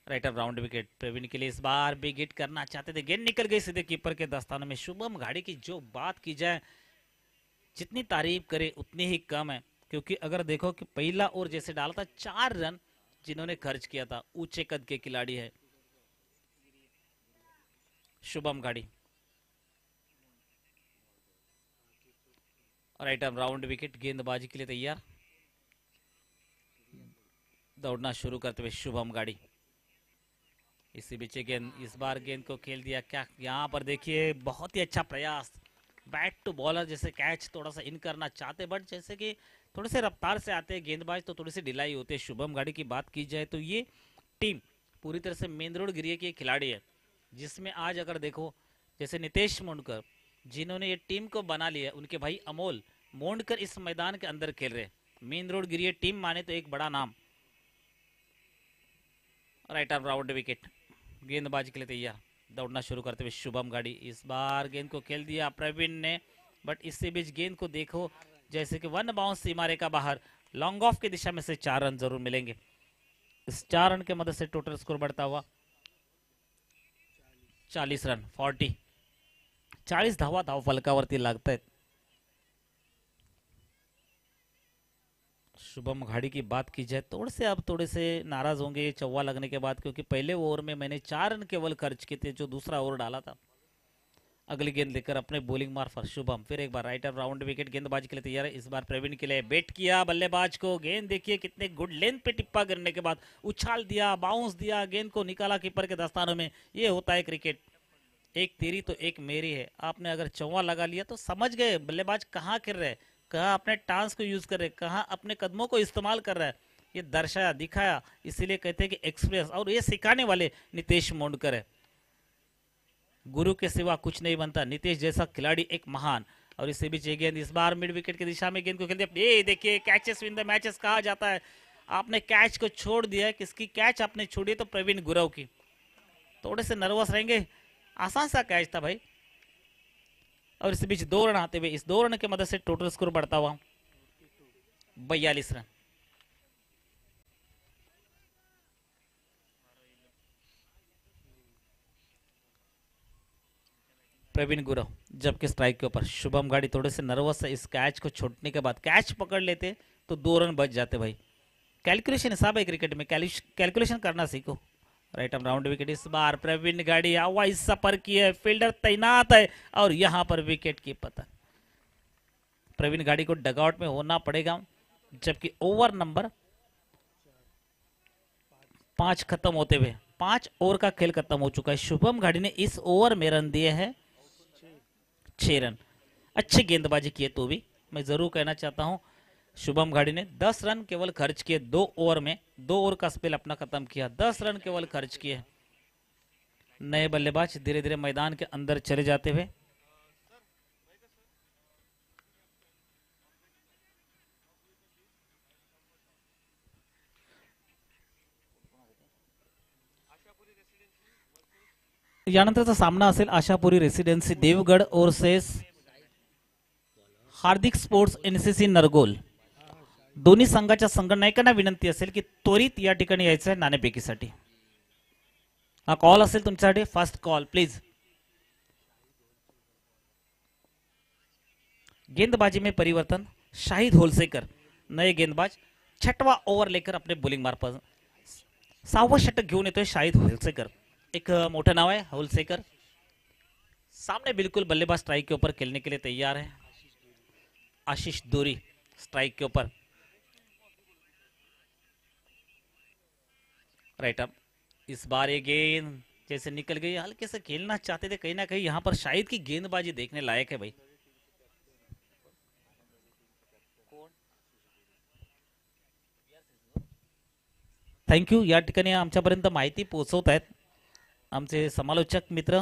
right arm round wicket Praveen के लिए, इस बार बिग हिट करना चाहते थे, गेंद निकल गई सीधे कीपर के दस्तानों में। शुभम घाड़ी की जो बात की जाए, जितनी तारीफ करे उतनी ही कम है, क्योंकि अगर देखो कि पहला ओवर जैसे डाला था 4 रन जिन्होंने खर्च किया था, ऊंचे कद के खिलाड़ी है Shubham Ghadi. Right arm round wicket गेंदबाजी के लिए तैयार, दौड़ना शुरू करते हुए शुभम घाड़ी, इसी बीच गेंद, इस बार गेंद को खेल दिया। क्या यहाँ पर देखिए बहुत ही अच्छा प्रयास, बैट टू बॉलर जैसे कैच थोड़ा सा इन करना चाहते, बट जैसे कि थोड़े से रफ्तार से आते हैं गेंदबाज तो थोड़ी सी ढिलाई होती है। शुभम घाड़ी की बात की जाए तो ये टीम पूरी तरह से मेन रोड गिरिया की खिलाड़ी है, जिसमें आज अगर देखो जैसे नितेश मोंडकर जिन्होंने ये टीम को बना लिया, उनके भाई अमोल मोंडकर इस मैदान के अंदर खेल रहे। मेन रोड गिरिया टीम माने तो एक बड़ा नाम। राइट आर्म राउंड विकेट गेंदबाजी के लिए तैयार, दौड़ना शुरू करते हुए शुभम घाड़ी, इस बार गेंद को खेल दिया प्रवीण ने, बट इसी बीच गेंद को देखो जैसे कि 1 बाउंस सीमा रेखा बाहर, लॉन्ग ऑफ की दिशा में से 4 रन जरूर मिलेंगे। इस 4 रन के मदद से टोटल स्कोर बढ़ता हुआ 40 रन, 40 धावा धाव फलकावरती लागतायत। शुभम घाड़ी की बात की जाए थोड़े से नाराज होंगे चौवा लगने के बाद, क्योंकि पहले ओवर में मैंने 4 रन केवल खर्च किए थे जो दूसरा ओवर डाला था। अगली गेंद लेकर अपने बॉलिंग मार्फत शुभम फिर एक बार राइट आर्म राउंड विकेट गेंदबाजी के लिए तैयार है। इस बार प्रवीण के लिए बैट किया बल्लेबाज को, गेंद देखिए कितने गुड लेंथ पे टिप्पा गिरने के बाद उछाल दिया, बाउंस दिया, गेंद को निकाला कीपर के दस्तानों में। ये होता है क्रिकेट, एक तेरी तो एक मेरी है। आपने अगर चौवा लगा लिया तो समझ गए बल्लेबाज कहाँ गिर रहे, कहाँ अपने टांस को यूज कर रहे, कहाँ अपने कदमों को इस्तेमाल कर रहा है। ये दर्शाया दिखाया, इसीलिए कहते हैं कि एक्सप्रेस, और ये सिखाने वाले नितेश मोंडकर है। गुरु के सिवा कुछ नहीं बनता, नितेश जैसा खिलाड़ी एक महान। और इसी बीच ये गेंद इस बार मिड विकेट की दिशा में गेंद को खेलते, ये देखिए कैचेस विन द मैचेस कहा जाता है। आपने कैच को छोड़ दिया है, किसकी कैच आपने छोड़ी? तो प्रवीण गुरव की। थोड़े से नर्वस रहेंगे, आसान सा कैच था भाई। और इस बीच 2 रन आते हुए, इस 2 रन की मदद से टोटल स्कोर बढ़ता हुआ 42 रन। प्रवीण गुरव जबकि स्ट्राइक के ऊपर। शुभम घाड़ी थोड़े से नर्वस है, इस कैच को छोड़ने के बाद कैच पकड़ लेते तो 2 रन बच जाते भाई। कैलकुलेशन हिसाब है क्रिकेट में, कैलकुलेशन करना सीखो। राइट आर्म राउंड विकेट इस बार प्रवीण गाड़ी हवा इस सफर की है, फील्डर तैनात है और यहां पर विकेट की पतन। प्रवीण गाड़ी को डगआउट में होना पड़ेगा, जबकि ओवर नंबर 5 खत्म होते हुए 5 ओवर का खेल खत्म हो चुका है। शुभम घाड़ी ने इस ओवर में रन दिए हैं 6 रन। अच्छी गेंदबाजी की है, तो भी मैं जरूर कहना चाहता हूं शुभम घाड़ी ने 10 रन केवल खर्च किए 2 ओवर में। 2 ओवर का स्पेल अपना खत्म किया, 10 रन केवल खर्च किए। नए बल्लेबाज धीरे धीरे मैदान के अंदर चले जाते हुए। यानंतरचा सामना असेल आशापुरी रेसिडेन्सी देवगड वर्सेस हार्दिक स्पोर्ट्स एनसीसी नरगोल। दोन्ही संघाच्या संघनायकांना विनंती असेल की त्वरित या ठिकाणी यायचं आहे नाणेफेकीसाठी। हा कॉल असेल तुमच्यासाठी, फर्स्ट कॉल प्लीज। गेंदबाजी में परिवर्तन, शाहिद होलसेकर नए गेंदबाज 6वां ओव्हर लेकर अपने बॉलिंग मार्फत 6वं षटक घेऊन येतोय शाहिद होलसेकर। एक मोठं नाव है होलसेकर। सामने बिल्कुल बल्लेबाज स्ट्राइक के ऊपर खेलने के लिए तैयार है। आशीष दूरी स्ट्राइक के ऊपर। राइट अप इस बार ये गेंद जैसे निकल गई, हल्के से खेलना चाहते थे, कहीं ना कहीं यहां पर शाहिद की गेंदबाजी देखने लायक है भाई। थँक्यू। या ठिकाणी आमच्यापर्यंत माहिती पोहोचवत आहेत आमचे समालोचक मित्र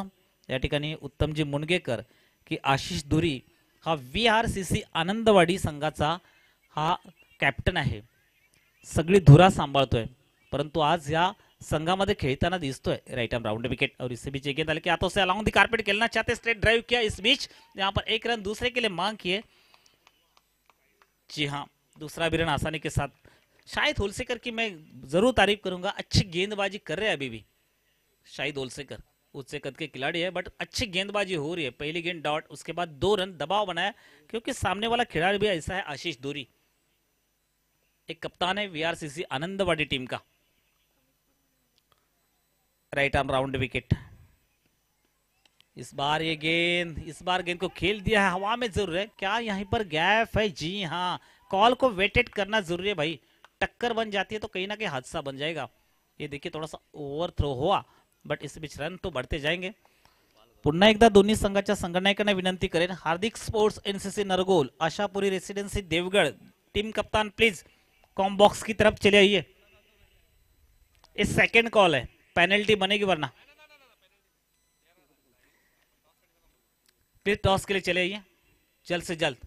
या ठिकाणी उत्तमजी मुनगेकर की आशिष दुरी हा VRCC आनंदवाडी संघाचा हा कॅप्टन आहे, सगळी धुरा सांभाळतोय, परंतु आज या संघामध्ये खेळताना दिसतोय। राइट आर्म राउंड विकेट और इससे बीच गेंद के हाथों से अलोंग द कारपेट खेलना चाहते, स्ट्रेट ड्राइव किया, इस बीच यहाँ पर 1 रन दूसरे के लिए मांग किए। जी हाँ, दूसरा भी रन आसानी के साथ। शाहिद होलसेकर की मैं जरूर तारीफ करूंगा, अच्छी गेंदबाजी कर रहे हैं अभी भी शाहिद होलसेकर। उससे कद के खिलाड़ी है बट अच्छी गेंदबाजी हो रही है। पहली गेंद डॉट, उसके बाद 2 रन दबाव बनाया, क्योंकि सामने वाला खिलाड़ी भी ऐसा है आशीष दूरी, एक कप्तान है VRCC आनंदवाड़ी टीम का। राइट आर्म राउंड विकेट इस बार गेंद को खेल दिया है, हवा में जरूर है, क्या यहीं पर गैप है? जी हाँ, कॉल को वेटेड करना जरूरी है भाई। टक्कर बन जाती है तो कहीं ना कहीं हादसा बन जाएगा। ये देखिए थोड़ा सा ओव्हर थ्रो हुआ, बट इस बीच रन तो बढ़ते जाएंगे। पुन्हा एकदा दोन्ही संघाच्या संघनायकांना विनंती करेन, Hardik sports NCC Nargol, Ashapuri residency Devgad team कप्तान प्लीज कॉम बॉक्स की तरफ चले आइए। इस सेकेंड कॉल है, पेनल्टी बनेगी वरना। प्लीज टॉस के लिए चले आइए जल्द से जल्द।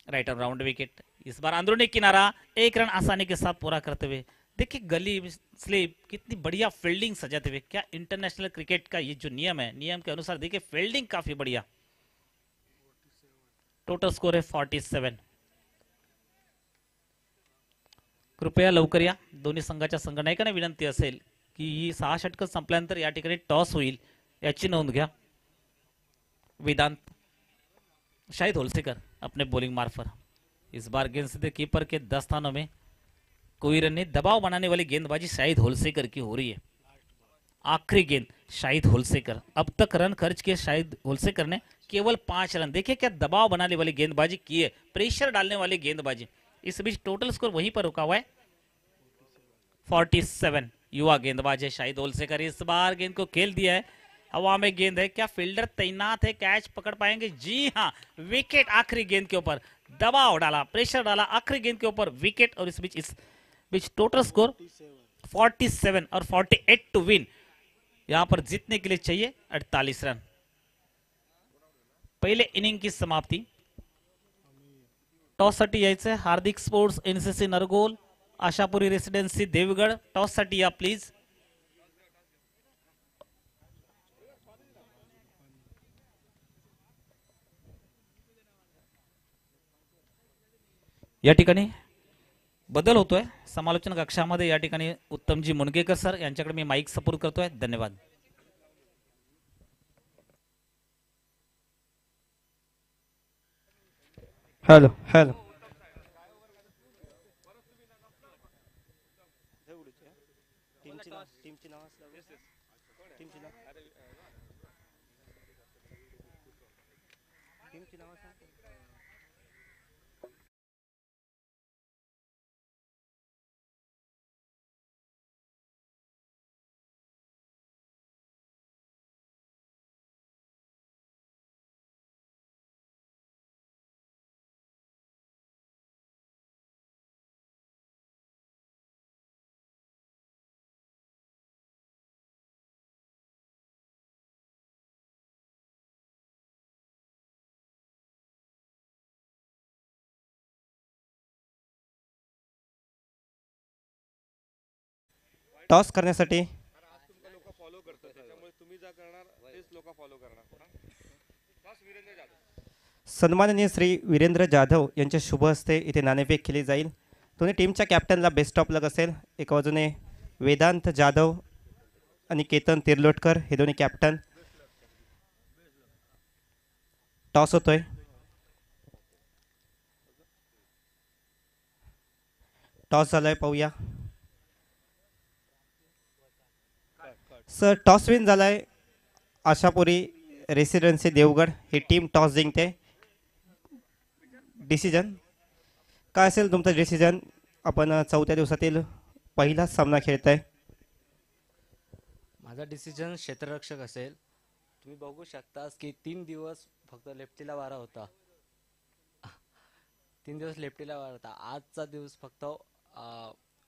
राइट आर्म राउंड विकेट इस बार अंदरूनी किनारा, 1 रन आसानी के साथ पूरा करते हुए। देखिए गली स्लिप कितनी बढ़िया फील्डिंग सजाते हुए, क्या इंटरनेशनल क्रिकेट का ये जो नियम है, नियम के अनुसार देखिए फील्डिंग काफी बढ़िया। टोटल स्कोर है 47। कृपया लवकर या, दोन्ही संघाच्या संघनायकांना विनंती असेल की ही 6 षटकं संपल्यानंतर या ठिकाणी टॉस होईल याची नोंद घ्या। वेदांत शाहिद होलसेकर अपने बॉलिंग मार्फत इस बार गेंदबाजी कीपर के 10 स्थानों में कोई रन नहीं। दबाव बनाने वाली गेंदबाजी शाहिद होलसेकर की हो रही है। आखिरी गेंद शाहिद होलसेकर, अब तक रन खर्च किए शाहिद होलसेकर ने केवल 5 रन। देखिए क्या दबाव बनाने वाली गेंदबाजी की है, प्रेशर डालने वाली गेंदबाजी। इस बीच टोटल स्कोर वहीं पर रुका हुआ है 47। युवा गेंदबाज है शाहिद होलसेकर, इस बार गेंद को खेल दिया है। हवा में गेंद है, क्या फील्डर तैनात है, कैच पकड़ पाएंगे? जी हाँ, विकेट। आखिरी गेंद के ऊपर दबाव डाला, प्रेशर डाला, आखिरी गेंद के ऊपर विकेट। और इस बीच टोटल स्कोर 47 और 48 टू विन। यहां पर जीतने के लिए चाहिए 48 रन। पहले इनिंग की समाप्ति। टॉस साठी यायचंय Hardik sports NCC Nargol, Ashapuri residency Devgad. Toss साठी या प्लीज। या ठिकाणी बदल होतोय समालोचन कक्षामध्ये। या ठिकाणी उत्तमजी मुनगेकर सर यांच्याकडे मी माईक सपोर्ट करतोय। धन्यवाद। हॅलो हॅलो टॉस करण्यासाठी सन्माननीय श्री वीरेंद्र जाधव यांच्या शुभ हस्ते इथे नाणेफेक केली जाईल। दोन्ही टीमच्या कॅप्टनला बेस्ट ऑफ लक असेल। एका बाजूने वेदांत जाधव आणि केतन तिर्लोटकर हे दोन्ही कॅप्टन। टॉस होतोय। टॉस झालाय, पाहूया सर। टॉस विन झालाय आशापुरी रेसिडेन्सी देवगड, ही टीम टॉस जिंकते। डिसिजन काय असेल तुमचं डिसिजन? आपण चौथ्या दिवसातील पहिला सामना खेळताय। माझा डिसिजन क्षेत्ररक्षक असेल। तुम्ही बघू शकता की 3 दिवस फक्त लेफ्टीला वारा होता। 3 दिवस लेफ्टीला वारा होता। आजचा दिवस फक्त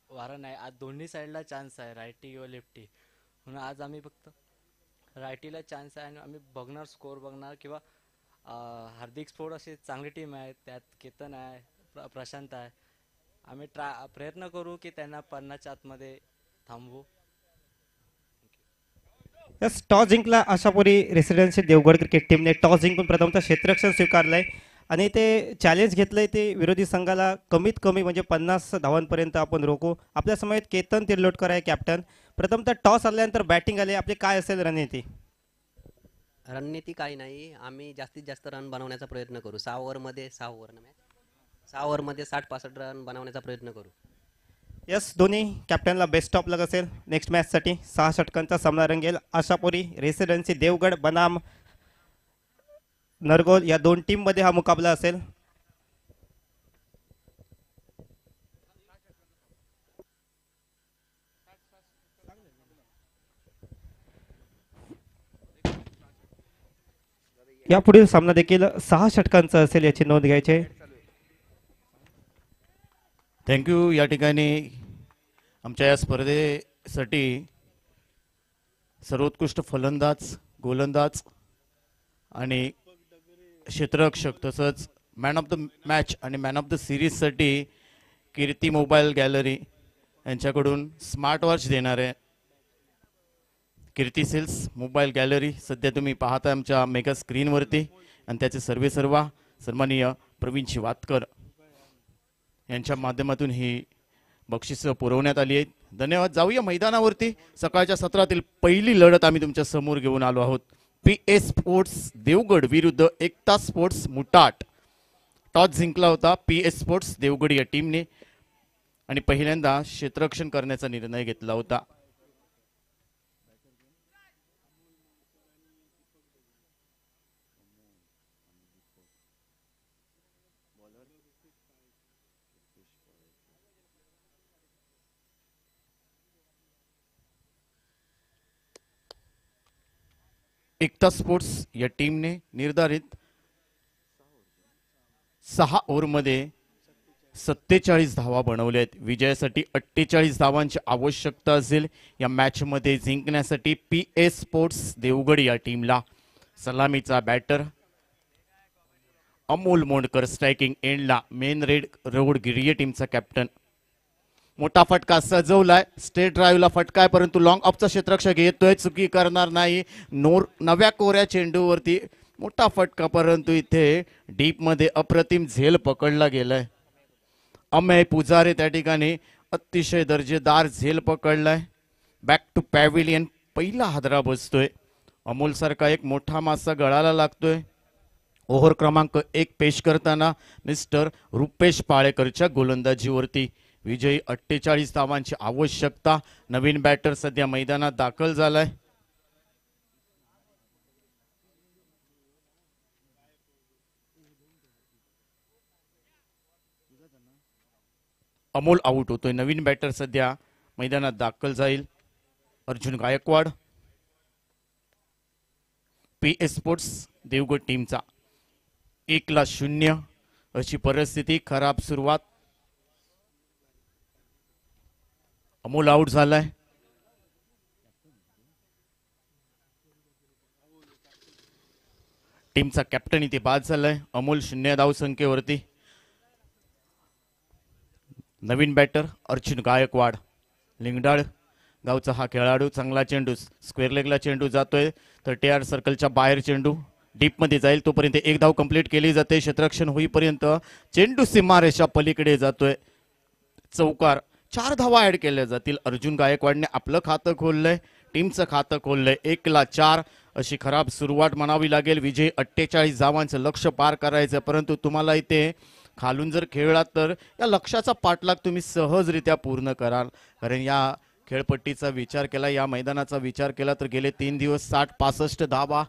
वारा नाही। आज दोन्ही साईडला चान्स आहे, रायटी किंवा लेफ्टी, म्हणून आज आम्ही फक्त रायटीला चान्स आहे आणि आम्ही बघणार, स्कोअर बघणार किंवा हार्दिक स्पोर्ट अशी चांगली टीम आहे, त्यात केतन आहे, प्रशांत आहे। आम्ही प्रयत्न करू की त्यांना 50च्या आतमध्ये थांबवू। यस, टॉस जिंकला आशापुरी रेसिडेन्सी देवगड क्रिकेट टीमने। टॉस जिंकून प्रथमतः क्षेत्ररक्षण स्वीकारलंय आणि ते चॅलेंज घेतलंय ते विरोधी संघाला कमीत कमी म्हणजे 50 धावांपर्यंत आपण रोखू। आपल्या समोर केतन तिर्लोटकर आहे कॅप्टन। प्रथमतः टॉस आल्यानंतर बॅटिंग आले, आपली काय असेल रणनीती? रणनीती काही नाही, आम्ही जास्तीत जास्त रन बनवण्याचा प्रयत्न करू। 6 ओव्हरमध्ये 6 ओव्हरमध्ये 60-65 रन बनवण्याचा प्रयत्न करू। यस, दोन्ही कॅप्टनला बेस्ट ऑफ लक असेल। नेक्स्ट मॅचसाठी 6 षटकांचा सामना रंगेल। आशापुरी रेसिडेन्सी देवगड बनाम नरगोल या दोन टीम मध्ये हा मुकाबला असेल। यापुढील सामना देखील 6 षटकांचा असेल, याची नोंद घ्यायची। थँक्यू। या ठिकाणी आमच्या या स्पर्धेसाठी सर्वोत्कृष्ट फलंदाज, गोलंदाज आणि क्षेत्ररक्षक तसंच मॅन ऑफ द मॅच आणि मॅन ऑफ द सिरीजसाठी कीर्ती मोबाईल गॅलरी यांच्याकडून स्मार्ट वॉच देणार आहे। कीर्ती सेल्स मोबाईल गॅलरी सध्या तुम्ही पाहता आमच्या मेगा स्क्रीनवरती, आणि त्याचे सर्वेसर्वा सन्माननीय प्रवीण शिवातकर यांच्या माध्यमातून ही बक्षिसं पुरवण्यात आली आहेत। धन्यवाद। जाऊया मैदानावरती। सकाळच्या सत्रातील पहिली लढत आम्ही तुमच्या समोर घेऊन आलो आहोत। PS स्पोर्ट्स देवगड विरुद्ध एकता स्पोर्ट्स मुटाट। टॉस जिंकला होता PS स्पोर्ट्स देवगड या टीमने आणि पहिल्यांदा क्षेत्ररक्षण करण्याचा निर्णय घेतला होता. एकता स्पोर्ट्स या टीमने निर्धारित 6 ओव्हरमध्ये 47 धावा बनवल्या आहेत. विजयासाठी 48 धावांची आवश्यकता असेल या मॅच मध्ये जिंकण्यासाठी PS स्पोर्ट्स देवगड या टीमला. सलामीचा बॅटर अमोल मोंडकर, स्ट्रायकिंग एंडला मेन रेड रोड गिरिये टीमचा कॅप्टन. मोठा फटका सजवलाय, स्टेट ड्राईव्हला फटकाय परंतु लॉंग ऑफचा क्षेत्ररक्षक येतोय, चुकी करणार नाही. नव्या कोऱ्या चेंडूवरती मोठा फटका परंतु इथे डीप मध्ये अप्रतिम झेल पकडला गेलाय. अमेय पुजारे त्या ठिकाणी अतिशय दर्जेदार झेल पकडलाय. बॅक टू पॅव्हिलियन पहिला हादरा बसतोय. अमोल सारखा एक मोठा मासा गळाला लागतोय. ओव्हर क्रमांक 1 पेश करताना मिस्टर रुपेश पाळेकरच्या गोलंदाजीवरती. विजयी 48 धावांची आवश्यकता. नवीन बॅटर सध्या मैदानात दाखल झालाय. अमोल आउट होतोय. नवीन बॅटर सध्या मैदानात दाखल जाईल अर्जुन गायकवाड. PS स्पोर्ट्स देवगड टीमचा 1-0 अशी परिस्थिती. खराब सुरुवात. अमोल आउट झालाय. टीमचा कॅप्टन इथे बाद झालाय. अमोल 0 धावसंख्येवरती. नवीन बॅटर अर्जुन गायकवाड. लिंगडाळ गावचा हा खेळाडू. चांगला चेंडू स्क्वेअर लेगला चेंडू जातोय. 30 सर्कलच्या बाहेर चेंडू डीप मध्ये जाईल तोपर्यंत 1 धाव कंप्लीट केली जाते. क्षेत्ररक्षण होईपर्यंत चेंडू सीमारेषा पलीकडे जातोय. चौकार. 4 धावा ऍड केल्या जातील. अर्जुन गायकवाडने आपलं खातं खोललंय, टीमचं खातं खोललंय. 1-4 अशी खराब सुरुवात म्हणावी लागेल. विजय 48 धावांचं लक्ष्य पार करायचं परंतु तुम्हाला इथे खालून जर खेळलात तर या लक्ष्याचा पाठलाग तुम्ही सहजरित्या पूर्ण कराल. कारण या खेळपट्टीचा विचार केला, या मैदानाचा विचार केला तर गेले 3 दिवस 60-65 धावा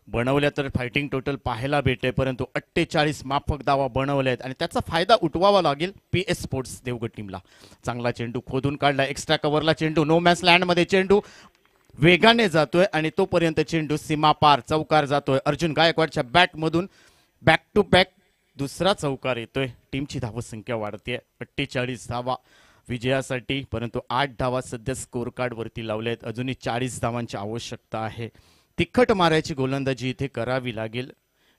बनवल्या तर फायटिंग टोटल पाहायला भेटे परंतु 48 माफक धावा बनवल्या आहेत आणि त्याचा फायदा उठवावा लागेल PS स्पोर्ट्स देवगड टीमला. चांगला चेंडू खोदून काढला. एक्स्ट्रा कव्हरला चेंडू. नो मॅच लँड मध्ये चेंडू वेगाने जातोय आणि तोपर्यंत चेंडू सीमा पार चौकार जातोय. अर्जुन गायकवाडच्या बॅट मधून बॅक टू बॅक दुसरा चौकार येतोय. टीमची धावसंख्या वाढते. 48 धावा विजयासाठी परंतु 8 धावा सध्या स्कोर कार्ड वरती लावल्या आहेत. अजूनही 40 धावांची आवश्यकता आहे. तिखट मारायची गोलंदाजी इथे करावी लागेल.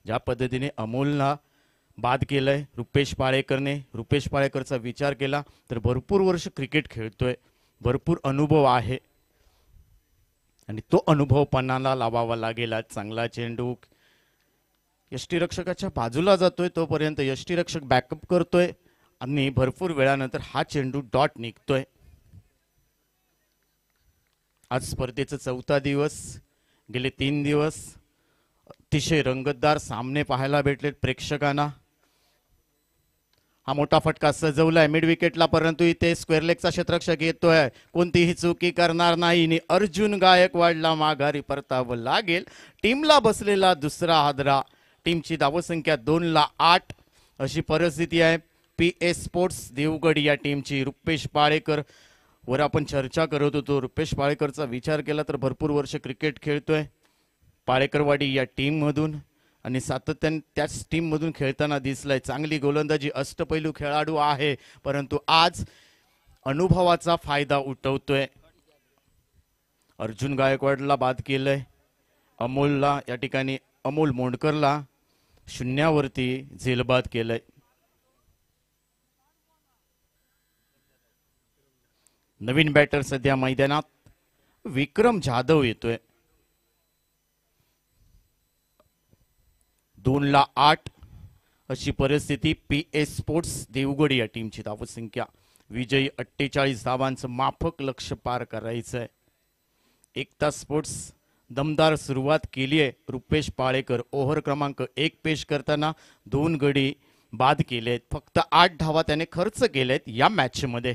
ज्या पद्धतीने अमोलला बाद केलंय रुपेश पाळेकरने. रुपेश पाळेकरचा विचार केला तर भरपूर वर्ष क्रिकेट खेळतोय, भरपूर अनुभव आहे आणि तो अनुभव पणाला लावावा लागेल. आज चांगला चेंडू यष्टीरक्षकाच्या बाजूला जातोय तोपर्यंत यष्टीरक्षक बॅकअप करतोय आणि भरपूर वेळानंतर हा चेंडू डॉट निघतोय. आज स्पर्धेचा 4था दिवस. गेले 3 दिवस अतिशय रंगतदार सामने पाहायला भेटलेत प्रेक्षकांना. हा मोठा फटका सजवलाय मिड विकेटला परंतु इथे स्क्वेअर लेगचा क्षेत्ररक्षक येतोय. कोणतीही चुकी करणार नाही. अर्जुन गायकवाडला माघारी परतावं लागेल. टीमला बसलेला दुसरा हादरा. टीमची धावसंख्या 2-8 अशी परिस्थिती आहे. PS स्पोर्ट्स देवगड या टीमची. रुपेश पाळेकर वर आपण चर्चा करत होतो. रुपेश पाळेकरचा विचार केला तर भरपूर वर्ष क्रिकेट खेळतोय पाळेकरवाडी या टीम मधून आणि सातत्याने त्याच टीम मधून खेळताना दिसलाय. चांगली गोलंदाजी, अष्टपैलू खेळाडू आहे परंतु आज अनुभवाचा फायदा उठवतोय. अर्जुन गायकवाडला बाद केलंय. अमोलला या ठिकाणी अमोल मोंडकरला 0वरती झेलबाद केलंय. नवीन बॅटर सध्या मैदानात विक्रम जाधव येतोय. 2-8 अशी परिस्थिती. PS स्पोर्ट्स देवगड या टीमची धावसंख्या. विजयी 48 धावांचं माफक लक्ष्य पार करायचंय. एकता स्पोर्ट्स दमदार सुरुवात केली आहे रुपेश पाळेकर. ओव्हर क्रमांक 1 पेश करताना 2 गडी बाद केले आहेत. फक्त 8 धावा त्याने खर्च केलेत या मॅचमध्ये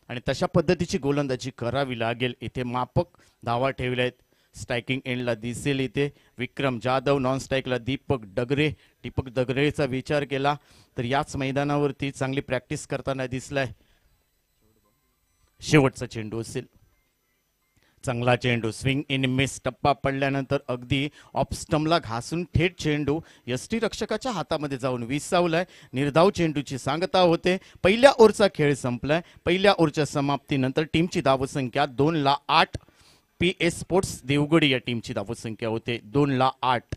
आणि तशा पद्धतीची गोलंदाजी करावी लागेल. इथे माफक धावा ठेवल्या आहेत. स्ट्रायकिंग एंडला दिसेल इथे विक्रम जाधव, नॉन स्ट्राईकला दीपक डगरे. दीपक डगरेचा विचार केला तर याच मैदानावरती चांगली प्रॅक्टिस करताना दिसलाय. शेवटचा चेंडू असेल. चांगला चेंडू, स्विंग इन मिस. टप्पा पडल्यानंतर अगदी ऑफ स्टंपला घासून थेट चेंडू यष्टीरक्षकाच्या हातामध्ये जाऊन विसावलाय. निर्धाव चेंडूची सांगता होते. पहिल्या ओव्हरचा खेळ संपलाय. पहिल्या ओव्हरच्या समाप्तीनंतर टीमची धावसंख्या 2-8. PS स्पोर्ट्स देवगडी या टीमची धावसंख्या होते 2-8.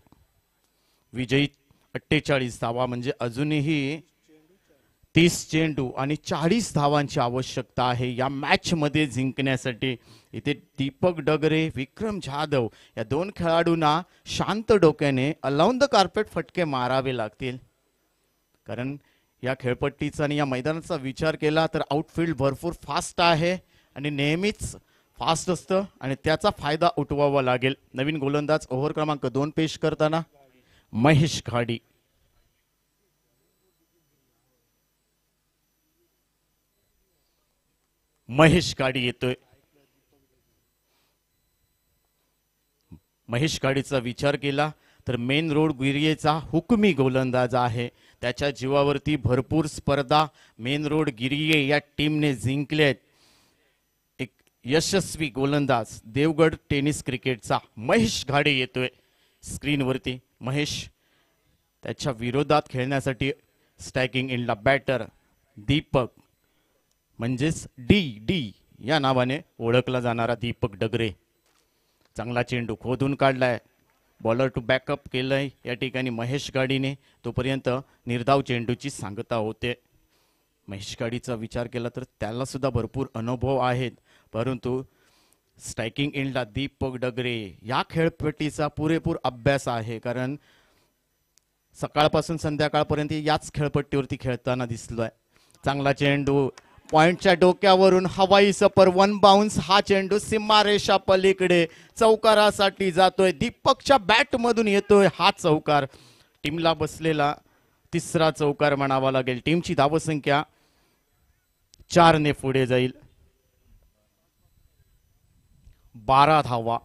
विजयी 48 धावा म्हणजे अजूनही 30 चेंडू आणि 40 धावांची आवश्यकता आहे या मॅच मध्ये जिंकण्यासाठी. इथे दीपक डगरे, विक्रम जाधव या 2 खेळाडूंना शांत डोक्याने अलाउन द कार्पेट फटके मारावे लागतील. कारण या खेळपट्टीचा आणि या मैदानाचा विचार केला तर आउटफील्ड भरपूर फास्ट आहे आणि नेहमीच फास्ट असतं आणि त्याचा फायदा उठवावा लागेल. नवीन गोलंदाज ओव्हर क्रमांक 2 पेश करताना महेश घाडी. महेश गाडी येतोय. महेश गाडीचा विचार केला तर मेन रोड गिरियेचा हुकमी गोलंदाज आहे. त्याच्या जीवावरती भरपूर स्पर्धा मेन रोड गिरिये या टीमने जिंकलेत. एक यशस्वी गोलंदाज देवगड टेनिस क्रिकेटचा महेश घाडे येतोय स्क्रीनवरती. महेश त्याच्या विरोधात खेळण्यासाठी स्ट्रायकिंग इनला बॅटर दीपक म्हणजेच डी या नावाने ओळखला जाणारा दीपक डगरे. चांगला चेंडू खोदून काढलाय. बॉलर टू बॅकअप केलंय या ठिकाणी महेश गाडीने. तोपर्यंत निर्धाव चेंडूची सांगता होते. महेश गाडीचा विचार केला तर त्याला सुद्धा भरपूर अनुभव आहेत, परंतु स्ट्रायकिंग एंडला दीपक डगरे या खेळपट्टीचा पुरेपूर अभ्यास आहे. कारण सकाळपासून संध्याकाळपर्यंत याच खेळपट्टीवरती खेळताना दिसलोय. चांगला चेंडू पॉइंटच्या डोक्यावरून हवाई सफर 1 बाउन्स. हा चेंडू सीमारेषा पलीकडे चौकारासाठी जातोय. दीपकच्या बॅट मधून येतोय हा चौकार. टीमला बसलेला 3रा चौकार म्हणावा लागेल. टीमची धावसंख्या 4 ने पुढे जाईल. 12 धावा.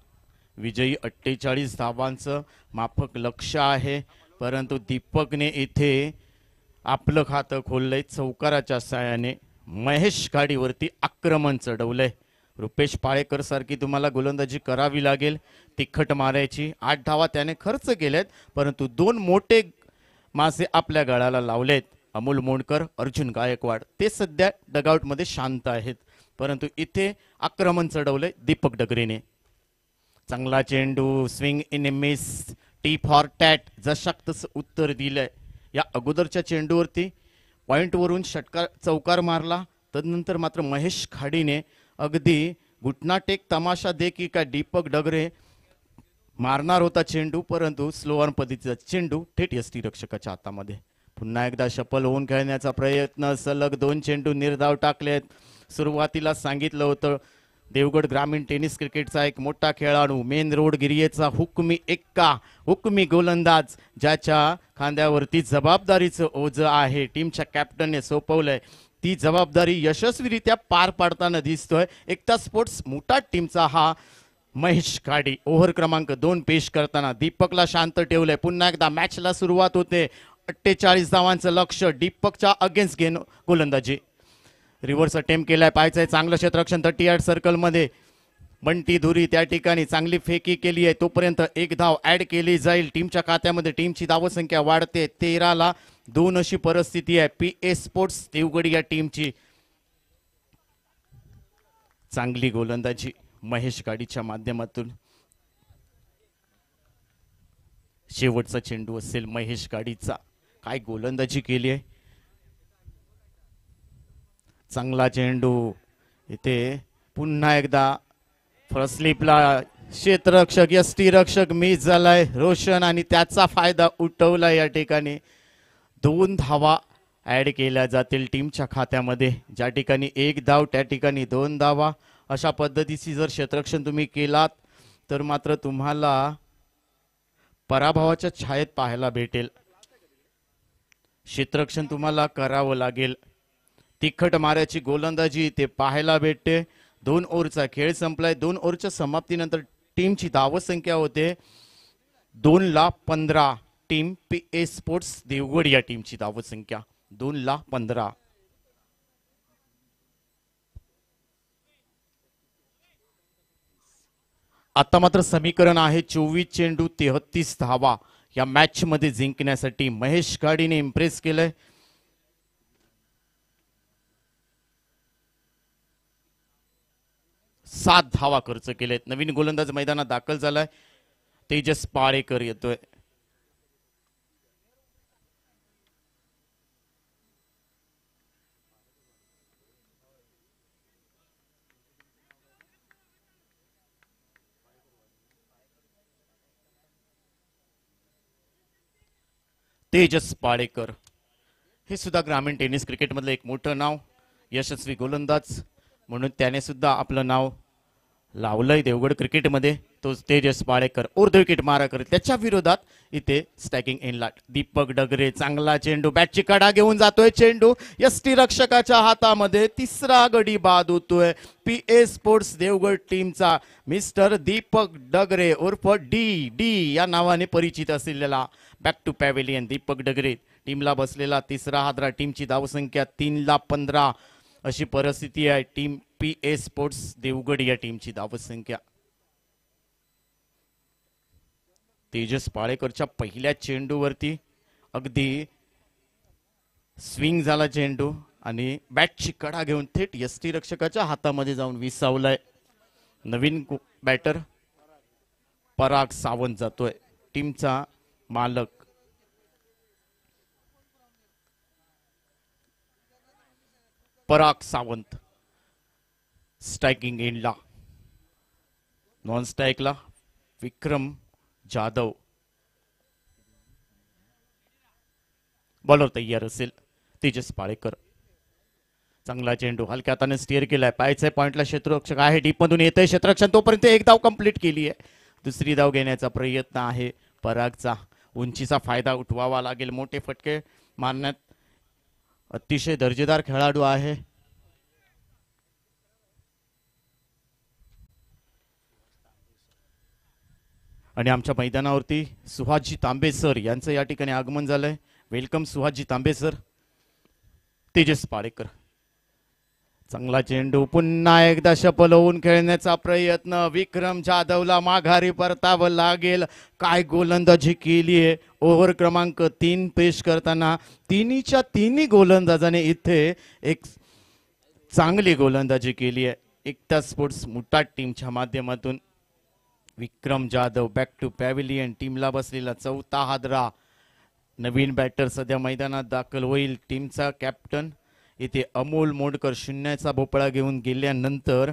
विजयी 48 धावांचं माफक लक्ष आहे, परंतु दीपकने इथे आपलं खातं खोललंय. चौकाराच्या साहाय्याने महेश गाडीवरती आक्रमण चढवलंय. रुपेश पाळेकर सारखी तुम्हाला गोलंदाजी करावी लागेल. तिखट मारायची. 8 धावा त्याने खर्च केलेत, परंतु 2 मोठे मासे आपल्या गळाला लावलेत. अमोल मोंडकर, अर्जुन गायकवाड ते सध्या डगआउट मध्ये शांत आहेत, परंतु इथे आक्रमण चढवलंय दीपक डगरेने. चांगला चेंडू, swing in a miss. Tit for tat. जशाक तसं उत्तर दिलंय. या अगोदरच्या चेंडूवरती पॉइंट वरून षटकार चौकार मारला, तदनंतर मात्र महेश खाडीने अगदी घुटना टेक तमाशा दे की काय दीपक डगरे मारणार होता चेंडू, परंतु स्लो ऑन पद्धतीचा चेंडू थेट यष्टीरक्षकाच्या हातामध्ये. पुन्हा एकदा शफल होऊन खेळण्याचा प्रयत्न. सलग 2 चेंडू निर्धाव टाकलेत. सुरुवातीला सांगितलं होतं देवगड ग्रामीण टेनिस क्रिकेटचा एक मोठा खेळाडू, मेन रोड गिरियेचा हुकमी एक्का, हुकमी गोलंदाज, ज्याच्या खांद्यावरती जबाबदारीचं ओझं आहे. टीमच्या कॅप्टनने सोपवलंय. ती जबाबदारी यशस्वीरित्या पार पाडताना दिसतोय. एकता स्पोर्ट्स मुठात टीमचा हा महेश गाडी. ओव्हर क्रमांक 2 पेश करताना दीपकला शांत ठेवलंय. पुन्हा एकदा मॅचला सुरुवात होते. 48 धावांचं लक्ष. दीपकच्या अगेन्स्ट घेणं गोलंदाजी. रिव्हर्स अटेम्प्ट केलाय. पाहायचंय चांगलं क्षेत्ररक्षण 38 सर्कल मध्ये. बंटी धुरी त्या ठिकाणी चांगली फेकी केली आहे. तोपर्यंत 1 धाव ऍड केली जाईल टीमच्या खात्यामध्ये. टीमची धावसंख्या वाढते. 13-2 अशी परिस्थिती आहे. PS स्पोर्ट्स देवगडी या टीमची. चांगली गोलंदाजी महेश गाडीच्या माध्यमातून. शेवटचा चेंडू असेल महेश गाडीचा. काय गोलंदाजी केली आहे. चांगला चेंडू. इथे पुन्हा एकदा फर्स्ट स्लिपला क्षेत्ररक्षक यष्टीरक्षक मिस झालाय रोशन आणि त्याचा फायदा उठवला. या ठिकाणी 2 धावा ऍड केल्या जातील टीमच्या खात्यामध्ये. ज्या ठिकाणी 1 धाव त्या ठिकाणी 2 धावा. अशा पद्धतीची जर क्षेत्ररक्षण तुम्ही केलात तर मात्र तुम्हाला पराभवाच्या छायेत पाहायला भेटेल. क्षेत्ररक्षण तुम्हाला करावं लागेल. तिखट माऱ्याची गोलंदाजी ते पाहायला भेटते. 2 ओव्हरचा खेळ संपलाय. 2 ओव्हरच्या समाप्तीनंतर टीमची धावसंख्या होते 2,15,000. टीम पीए स्पोर्ट्स देवगड या टीमची धावसंख्या 2,15,000. आता मात्र समीकरण आहे 24 चेंडू 33 धावा. या मॅच मध्ये जिंकण्यासाठी महेश गाडीने इम्प्रेस केलंय. सात धावा खर्च केलेत. नवीन गोलंदाज मैदानात दाखल झालाय. तेजस पाळेकर येतोय. तेजस पाळेकर हे सुद्धा ग्रामीण टेनिस क्रिकेट मधलं एक मोठं नाव, यशस्वी गोलंदाज म्हणून त्याने सुद्धा आपलं नाव लावलंय देवगड क्रिकेटमध्ये. तो तेजस पाळेकर उर्ध विकेट मारा करेल. त्याच्या विरोधात इथे स्टॅकिंग इनलाट दीपक डगरे. चांगला चेंडू, बॅटची कडा घेऊन जातोय चेंडू. यष्टी रक्षकाच्या हातामध्ये. तिसरा गडी बाद होतोय पीए स्पोर्ट्स देवगड टीमचा. मिस्टर दीपक डगरे उर्फ डी या नावाने परिचित असलेला back to pavilion Deepak Dagre टीमला बसलेला तिसरा हादरा. टीमची धावसंख्या 3,15,000 अशी परिस्थिती आहे. टीम पीए स्पोर्ट्स देवगड या टीमची धावसंख्या. तेजस पाळेकरच्या पहिल्या चेंडूवरती अगदी स्विंग झाला चेंडू आणि बॅटची कडा घेऊन थेट यष्टी रक्षकाच्या हातामध्ये जाऊन विसावलाय. नवीन बॅटर पराग सावंत जातोय, टीमचा मालक. पराग सावंत स्ट्रायकिंग एंडला. नॉन स्ट्राईकला विक्रम जाधव. बॉलर तयार असेल तेजस पाळेकर. चांगला चेंडू हलक्या हाताने स्टिअर केलाय. पायचे पॉइंटला क्षेत्ररक्षक आहे. डीप मधून येतंय क्षेत्ररक्षण. तोपर्यंत एक धाव कंप्लीट केली आहे. दुसरी धाव घेण्याचा प्रयत्न आहे परागचा. उंचीचा फायदा उठवावा लागेल. मोठे फटके मारण्यात अतिशय दर्जेदार खेळाडू आहे. आणि आमच्या मैदानावरती सुहासजी तांबे सर यांचं या ठिकाणी आगमन झालंय. वेलकम सुहासजी तांबे सर. तेजस पाळेकर. चांगला चेंडू. पुन्हा एकदा शपलवून खेळण्याचा प्रयत्न. विक्रम जाधवला माघारी परतावं लागेल. काय गोलंदाजी केली आहे. ओव्हर क्रमांक 3 पेश करताना तिन्हीच्या तिन्ही गोलंदाजाने इथे एक चांगली गोलंदाजी केली आहे. एकता स्पोर्ट्स मुटाट टीमच्या माध्यमातून. विक्रम जाधव बॅक टू पॅव्हेलियन टीमला बसलेला चौथा हादरा. नवीन बॅटर सध्या मैदानात दाखल होईल. टीमचा कॅप्टन इथे अमोल मोडकर शून्याचा भोपळा घेऊन गेल्यानंतर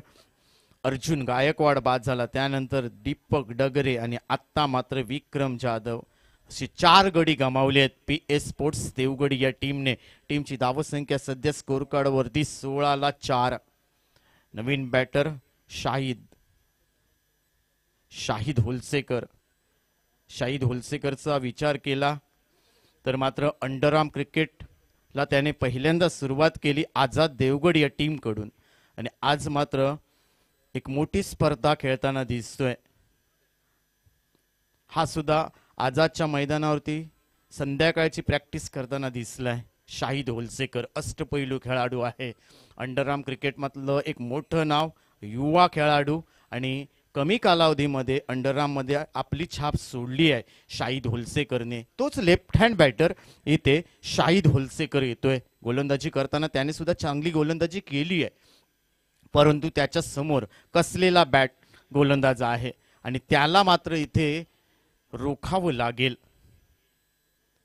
अर्जुन गायकवाड बाद झाला. त्यानंतर दीपक डगरे आणि आत्ता मात्र विक्रम जाधव अशी 4 गडी गमावले आहेत पीए स्पोर्ट्स देवगड या टीमने. टीमची धावसंख्या सध्या स्कोर कार्ड वरती 16ला 4. नवीन बॅटर शाहिद होलसेकर. शाहिद होलसेकरचा विचार केला तर मात्र अंडरआर्म क्रिकेटला त्याने पहिल्यांदा सुरुवात केली आझाद देवगड या टीम कडून. आणि आज मात्र एक मोठी स्पर्धा खेळताना दिसतोय. हा सुद्धा आझादच्या मैदानावरती संध्याकाळची प्रॅक्टिस करताना दिसलाय. शाहिद होलसेकर अष्टपैलू खेळाडू आहे. अंडरआर्म क्रिकेटमधलं एक मोठं नाव, युवा खेळाडू आणि कमी कालावधीमध्ये अंडरआर्म मध्ये आपली छाप सोडली आहे शाहिद होलसेकरने. तोच लेफ्ट हँड बॅटर इथे शाहिद होलसेकर येतोय. गोलंदाजी करताना त्याने सुद्धा चांगली गोलंदाजी केली आहे, परंतु त्याच्या समोर कसलेला बॅट गोलंदाज आहे आणि त्याला मात्र इथे रोखावं लागेल.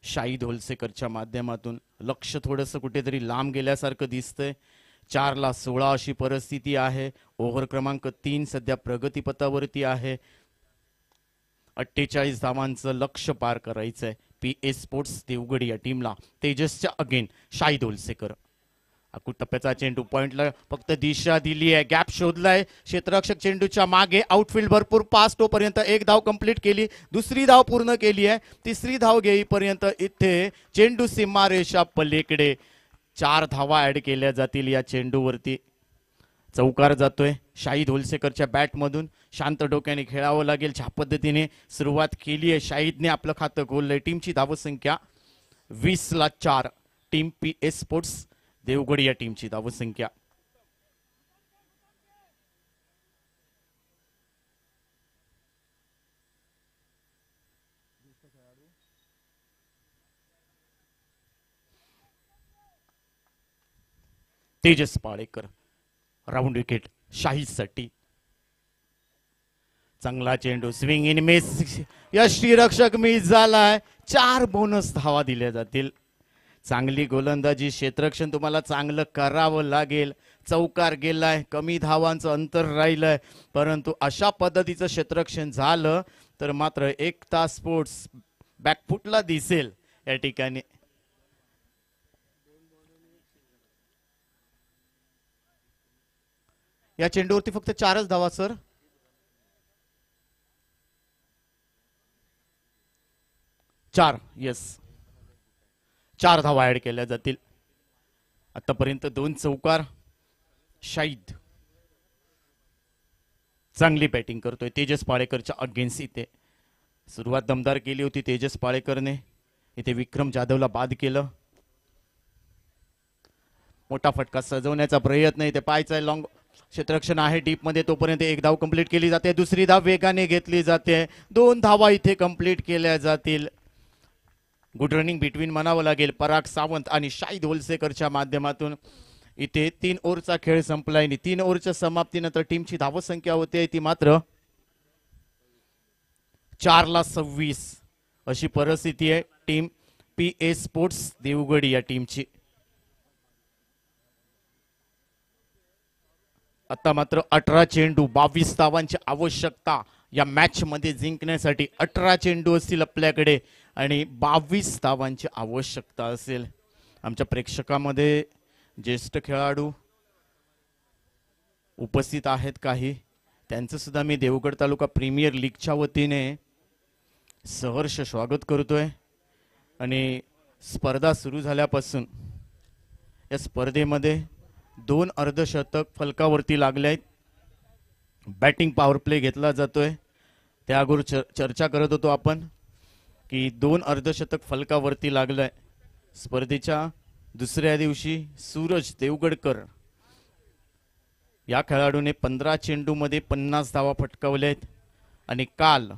शाहिद होलसेकरच्या माध्यमातून लक्ष थोडंसं कुठेतरी लांब गेल्यासारखं दिसतंय. 4ला 16 अशी परिस्थिती आहे. ओव्हर क्रमांक 3 सध्या प्रगतीपथावरती आहे. 48 धावांचं लक्ष पार करायचंय पीए स्पोर्ट्स देवगड या टीमला. तेजसच्या अगेन शाहिद होलसेकर. अकुट टप्प्याचा चेंडू पॉइंटला फक्त दिशा दिली आहे, गॅप शोधलाय क्षेत्ररक्षक चेंडूच्या मागे, आउटफील्ड भरपूर पास, तोपर्यंत एक धाव कंप्लीट केली, दुसरी धाव पूर्ण केली आहे, तिसरी धाव घेईपर्यंत इथे चेंडू सीमारेषा पलीकडे 4 धावा ऍड केल्या जातील या चेंडूवरती. चौकार जातोय शाहिद होलसेकरच्या बॅटमधून, शांत डोक्याने खेळावं लागेल, ज्या पद्धतीने सुरुवात केली आहे शाहिदने आपलं खातं खोललंय. टीमची धावसंख्या 20-4, टीम PS स्पोर्ट्स देवगड या टीमची धावसंख्या. तेजस पाळेकर राऊंड विकेट शाहीदसाठी. चांगला चेंडू, स्विंग इन मिस, यष्टीरक्षक मिस झालाय, 4 बोनस धावा दिल्या जातील. चांगली गोलंदाजी, क्षेत्ररक्षण तुम्हाला चांगलं करावं लागेल. चौकार गेलाय, कमी धावांचं अंतर राहिलंय, परंतु अशा पद्धतीचं क्षेत्ररक्षण झालं तर मात्र एकता स्पोर्ट्स बॅकफुटला दिसेल या ठिकाणी. या चेंडूवरती फक्त 4च धावा सर. चार, येस, 4 धावा ऍड केल्या जातील. आतापर्यंत 2 चौकार. शाहिद चांगली बॅटिंग करतोय तेजस पाळेकरच्या अगेन्स्ट. इथे सुरुवात दमदार केली होती तेजस पाळेकरने, इथे विक्रम जाधवला बाद केलं. मोठा फटका सजवण्याचा प्रयत्न, इथे पाहायचा लॉंग क्षेत्ररक्षण आहे डीप मध्ये, तोपर्यंत 1 धाव कंप्लीट केली जाते, दुसरी धाव वेगाने घेतली जाते, 2 धावा इथे कंप्लीट केल्या जातील. गुड रनिंग बिटवीन म्हणावं लागेल पराग सावंत आणि शाहिद होलसेकरच्या माध्यमातून. इथे 3 ओव्हरचा खेळ संपलाय आणि 3 ओव्हरच्या समाप्तीनंतर टीमची धावसंख्या होते ती मात्र 4-26 अशी परिस्थिती आहे टीम PS स्पोर्ट्स देवगड या टीमची. आता मात्र 18 चेंडू 22 धावांची आवश्यकता या मॅच मध्ये जिंकण्यासाठी. 18 चेंडू असतील आपल्याकडे आणि 22 धावांची आवश्यकता असेल. आमच्या प्रेक्षकामध्ये ज्येष्ठ खेळाडू उपस्थित आहेत काही, त्यांचं सुद्धा मी देवगड तालुका प्रीमियर लीगच्या वतीने सहर्ष स्वागत करतोय. आणि स्पर्धा सुरू झाल्यापासून या स्पर्धेमध्ये 2 अर्धशतक फलकावरती लागले आहेत. बॅटिंग पॉवर प्ले घेतला जातोय. त्या अगोदर चर्चा करत होतो आपण की 2 अर्धशतक फलकावरती लागलंय. स्पर्धेच्या दुसऱ्या दिवशी सूरज देवगडकर या खेळाडूने 15 चेंडूमध्ये 50 धावा फटकावल्या आहेत. आणि काल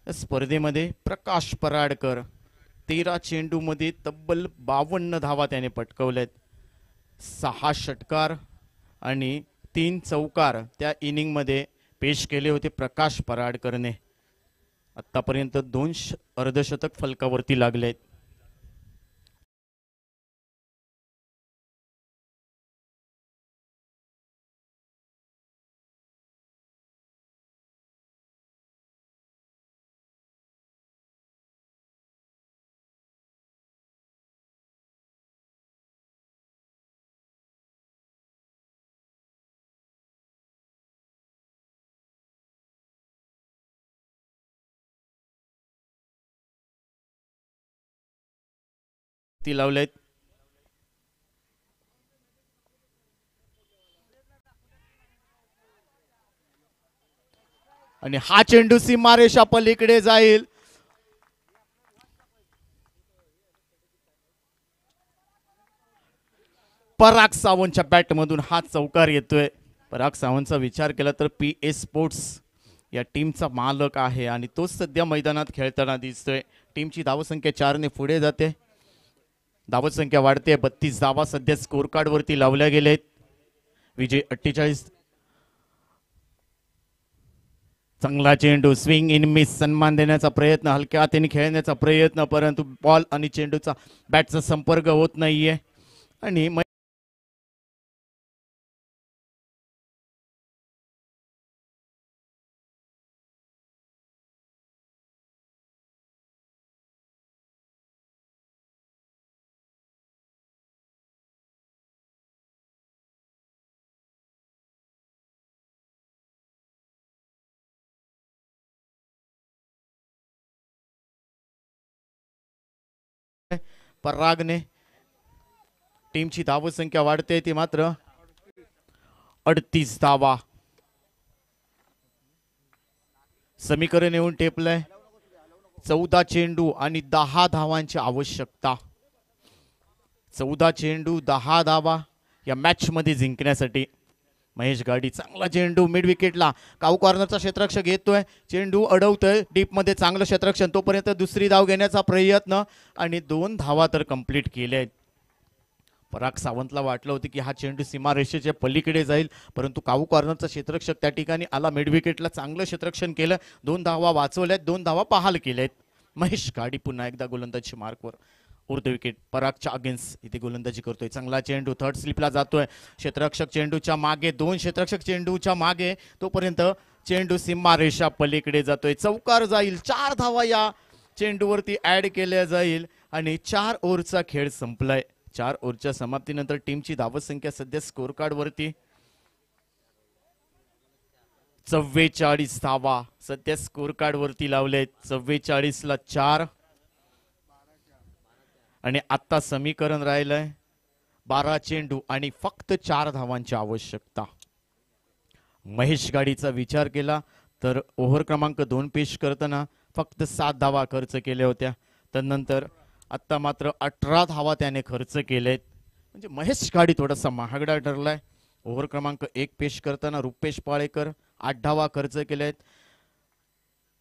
स्पर्धेमध्ये प्रकाश पराडकर 13 चेंडूमध्ये तब्बल 52 धावा त्याने पटकावल्यात. 6 षटकार आणि 3 चौकार त्या इनिंगमध्ये पेश केले होते प्रकाश पराडकरने. आतापर्यंत 2 अर्धशतक फलकावरती लागले आहेत. ती लावलेत. आणि हा चेंडू सीमारेषा पलीकडे जाईल. पराग सावंतच्या बॅट मधून हा चौकार येतोय. पराग सावंतचा विचार केला तर PS स्पोर्ट्स या टीमचा मालक आहे आणि तो सध्या मैदानात खेळताना दिसतोय. टीमची धावसंख्या 4 ने पुढे जाते. धावसंख्या वाढते. 32 धावा सध्या स्कोर कार्ड वरती लावल्या गेलेत. विजय 48. चांगला चेंडू, स्विंग इन मिस, सन्मान देण्याचा प्रयत्न, हलक्या हाताने खेळण्याचा प्रयत्न, परंतु बॉल आणि चेंडूचा बॅटचा संपर्क होत नाहीये. आणि परागने. टीमची धावसंख्या वाढते ती मात्र 38 धावा. समीकरण येऊन टेपलंय 14 चेंडू आणि 10 धावांची आवश्यकता. 14 चेंडू 10 धावा या मॅच मध्ये जिंकण्यासाठी. महेश गाडी चांगला चेंडू मिड विकेटला. काऊ कॉर्नरचा क्षेत्ररक्षक येतोय, चेंडू अडवतोय डीप मध्ये, चांगलं क्षेत्ररक्षण. तोपर्यंत दुसरी धाव घेण्याचा प्रयत्न आणि 2 धावा तर कंप्लीट केल्या. पराग सावंतला वाटलं होतं की हा चेंडू सीमारेषेच्या पलीकडे जाईल, परंतु काऊ कॉर्नरचा क्षेत्ररक्षक त्या ठिकाणी आला, मिड विकेटला चांगलं क्षेत्ररक्षण केलं. 2 धावा वाचवल्यात, 2 धावा बहाल केल्यात. महेश गाडी पुन्हा एकदा गोलंदाजी मार्कवर. उर्ध विकेट परागच्या अगेन्स्ट इथे गोलंदाजी करतोय. चांगला चेंडू थर्ड स्लिपला जातोय. क्षेत्ररक्षक चेंडूच्या मागे, 2 क्षेत्ररक्षक चेंडूच्या मागे. तोपर्यंत चेंडू सीमारेषा पलीकडे जातोय. चौकार जाईल. 4 धावा या चेंडूवरती ऍड केल्या जाईल आणि 4 ओव्हरचा खेळ संपलाय. 4 ओव्हरच्या समाप्तीनंतर टीमची धावसंख्या सध्या स्कोर कार्ड वरती 44 धावा सध्या स्कोर कार्ड वरती लावलेत. 44 ला 4 आणि आता समीकरण राहिलंय 12 चेंडू आणि फक्त 4 धावांची आवश्यकता. महेश गाडीचा विचार केला तर ओव्हर क्रमांक 2 पेश करताना फक्त 7 धावा खर्च केल्या होत्या. त्यानंतर आता मात्र 18 धावा त्याने खर्च केलेत. म्हणजे महेश गाडी थोडासा महागडा ठरलाय. ओव्हर क्रमांक 1 पेश करताना रुपेश पाळेकर 8 धावा खर्च केलेत.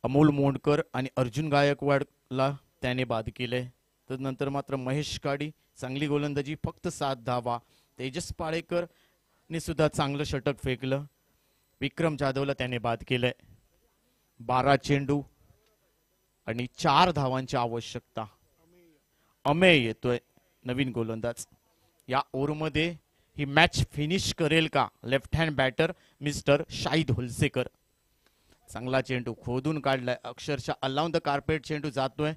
अमोल मोंडकर आणि अर्जुन गायकवाडला त्याने बाद केले. त्यानंतर मात्र महेश गाडी चांगली गोलंदाजी, फक्त 7 धावा. तेजस पाळेकर ने सुद्धा चांगलं षटक फेकलं. विक्रम जाधवला त्याने बाद केलंय. 12 चेंडू आणि 4 धावांची आवश्यकता. अमेय येतोय नवीन गोलंदाज. या ओव्हरमध्ये ही मॅच फिनिश करेल का left hand batter mister Shahid Hulsekar. चांगला चेंडू खोदून काढलाय, अक्षरशः अलाउन द कार्पेट चेंडू जातोय.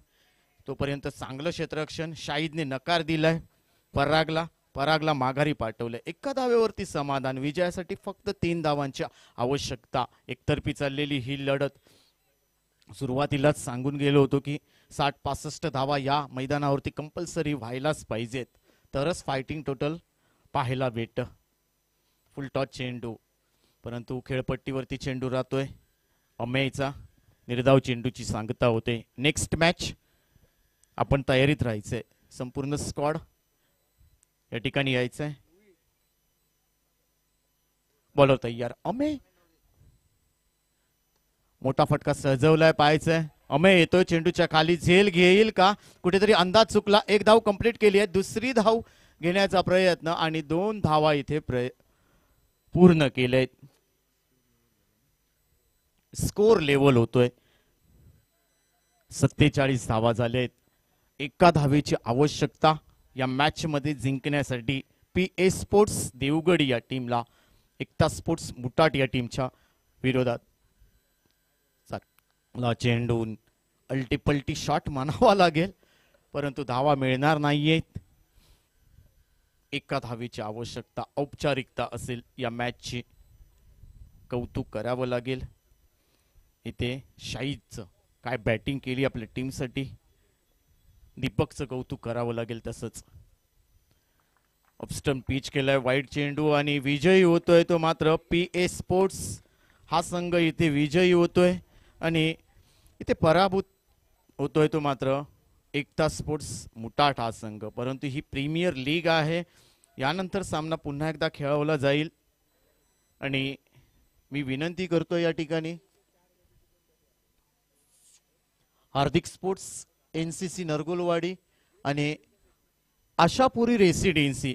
तोपर्यंत चांगलं क्षेत्ररक्षण शाहिदने नकार दिलाय. परागला माघारी पाठवलंय. 1 धावेवरती समाधान. विजयासाठी फक्त 3 धावांची आवश्यकता. एकतर्फी चाललेली ही लढत. सुरुवातीलाच सांगून गेलो होतो की 60-65 धावा या मैदानावरती कंपल्सरी व्हायलाच पाहिजेत, तरच फायटिंग टोटल पाहायला भेट. फुल टॉस चेंडू, परंतु खेळपट्टीवरती चेंडू राहतोय. अमेयचा निर्धाव चेंडूची सांगता होते. नेक्स्ट मॅच आपण तयारीत राहायचंय. संपूर्ण स्क्वॉड या ठिकाणी यायचंय. बॉलर तयार. अमेय मोठा फटका सजवलाय, पाहायचंय. अमेय येतोय चेंडूच्या खाली, झेल घेईल का, कुठेतरी अंदाज चुकला. 1 धाव कंप्लीट केली आहे. दुसरी धाव घेण्याचा प्रयत्न आणि 2 धावा इथे पूर्ण केले. स्कोर लेवल होतोय. 47 धावा झालेत. 1 धावेची आवश्यकता या मॅच मध्ये जिंकण्यासाठी. पीए स्पोर्ट्स देवगड या टीमला एकता स्पोर्ट्स मुटाट या टीमच्या विरोधात. चेंडू अल्टीपल्टी शॉट म्हणावा लागेल, परंतु धावा मिळणार नाहीयेत. 1 धावेची आवश्यकता औपचारिकता असेल या मॅचची. कौतुक करावं लागेल इथे शाहीदचं, काय बॅटिंग केली आपल्या टीमसाठी. दीपकचं कौतुक करावं लागेल. तसंच ऑफस्टन पिच केलाय. वाईट चेंडू आणि विजयी होतोय तो मात्र पीए स्पोर्ट्स हा संघ इथे विजयी होतोय आणि इथे पराभूत होतोय तो मात्र एकता स्पोर्ट्स मुटाट हा संघ. परंतु ही प्रीमियर लीग आहे, यानंतर सामना पुन्हा एकदा खेळवला जाईल. आणि मी विनंती करतो या ठिकाणी हार्दिक स्पोर्ट्स, एनसीसी नरगोलवाडी आणि आशापुरी रेसिडेन्सी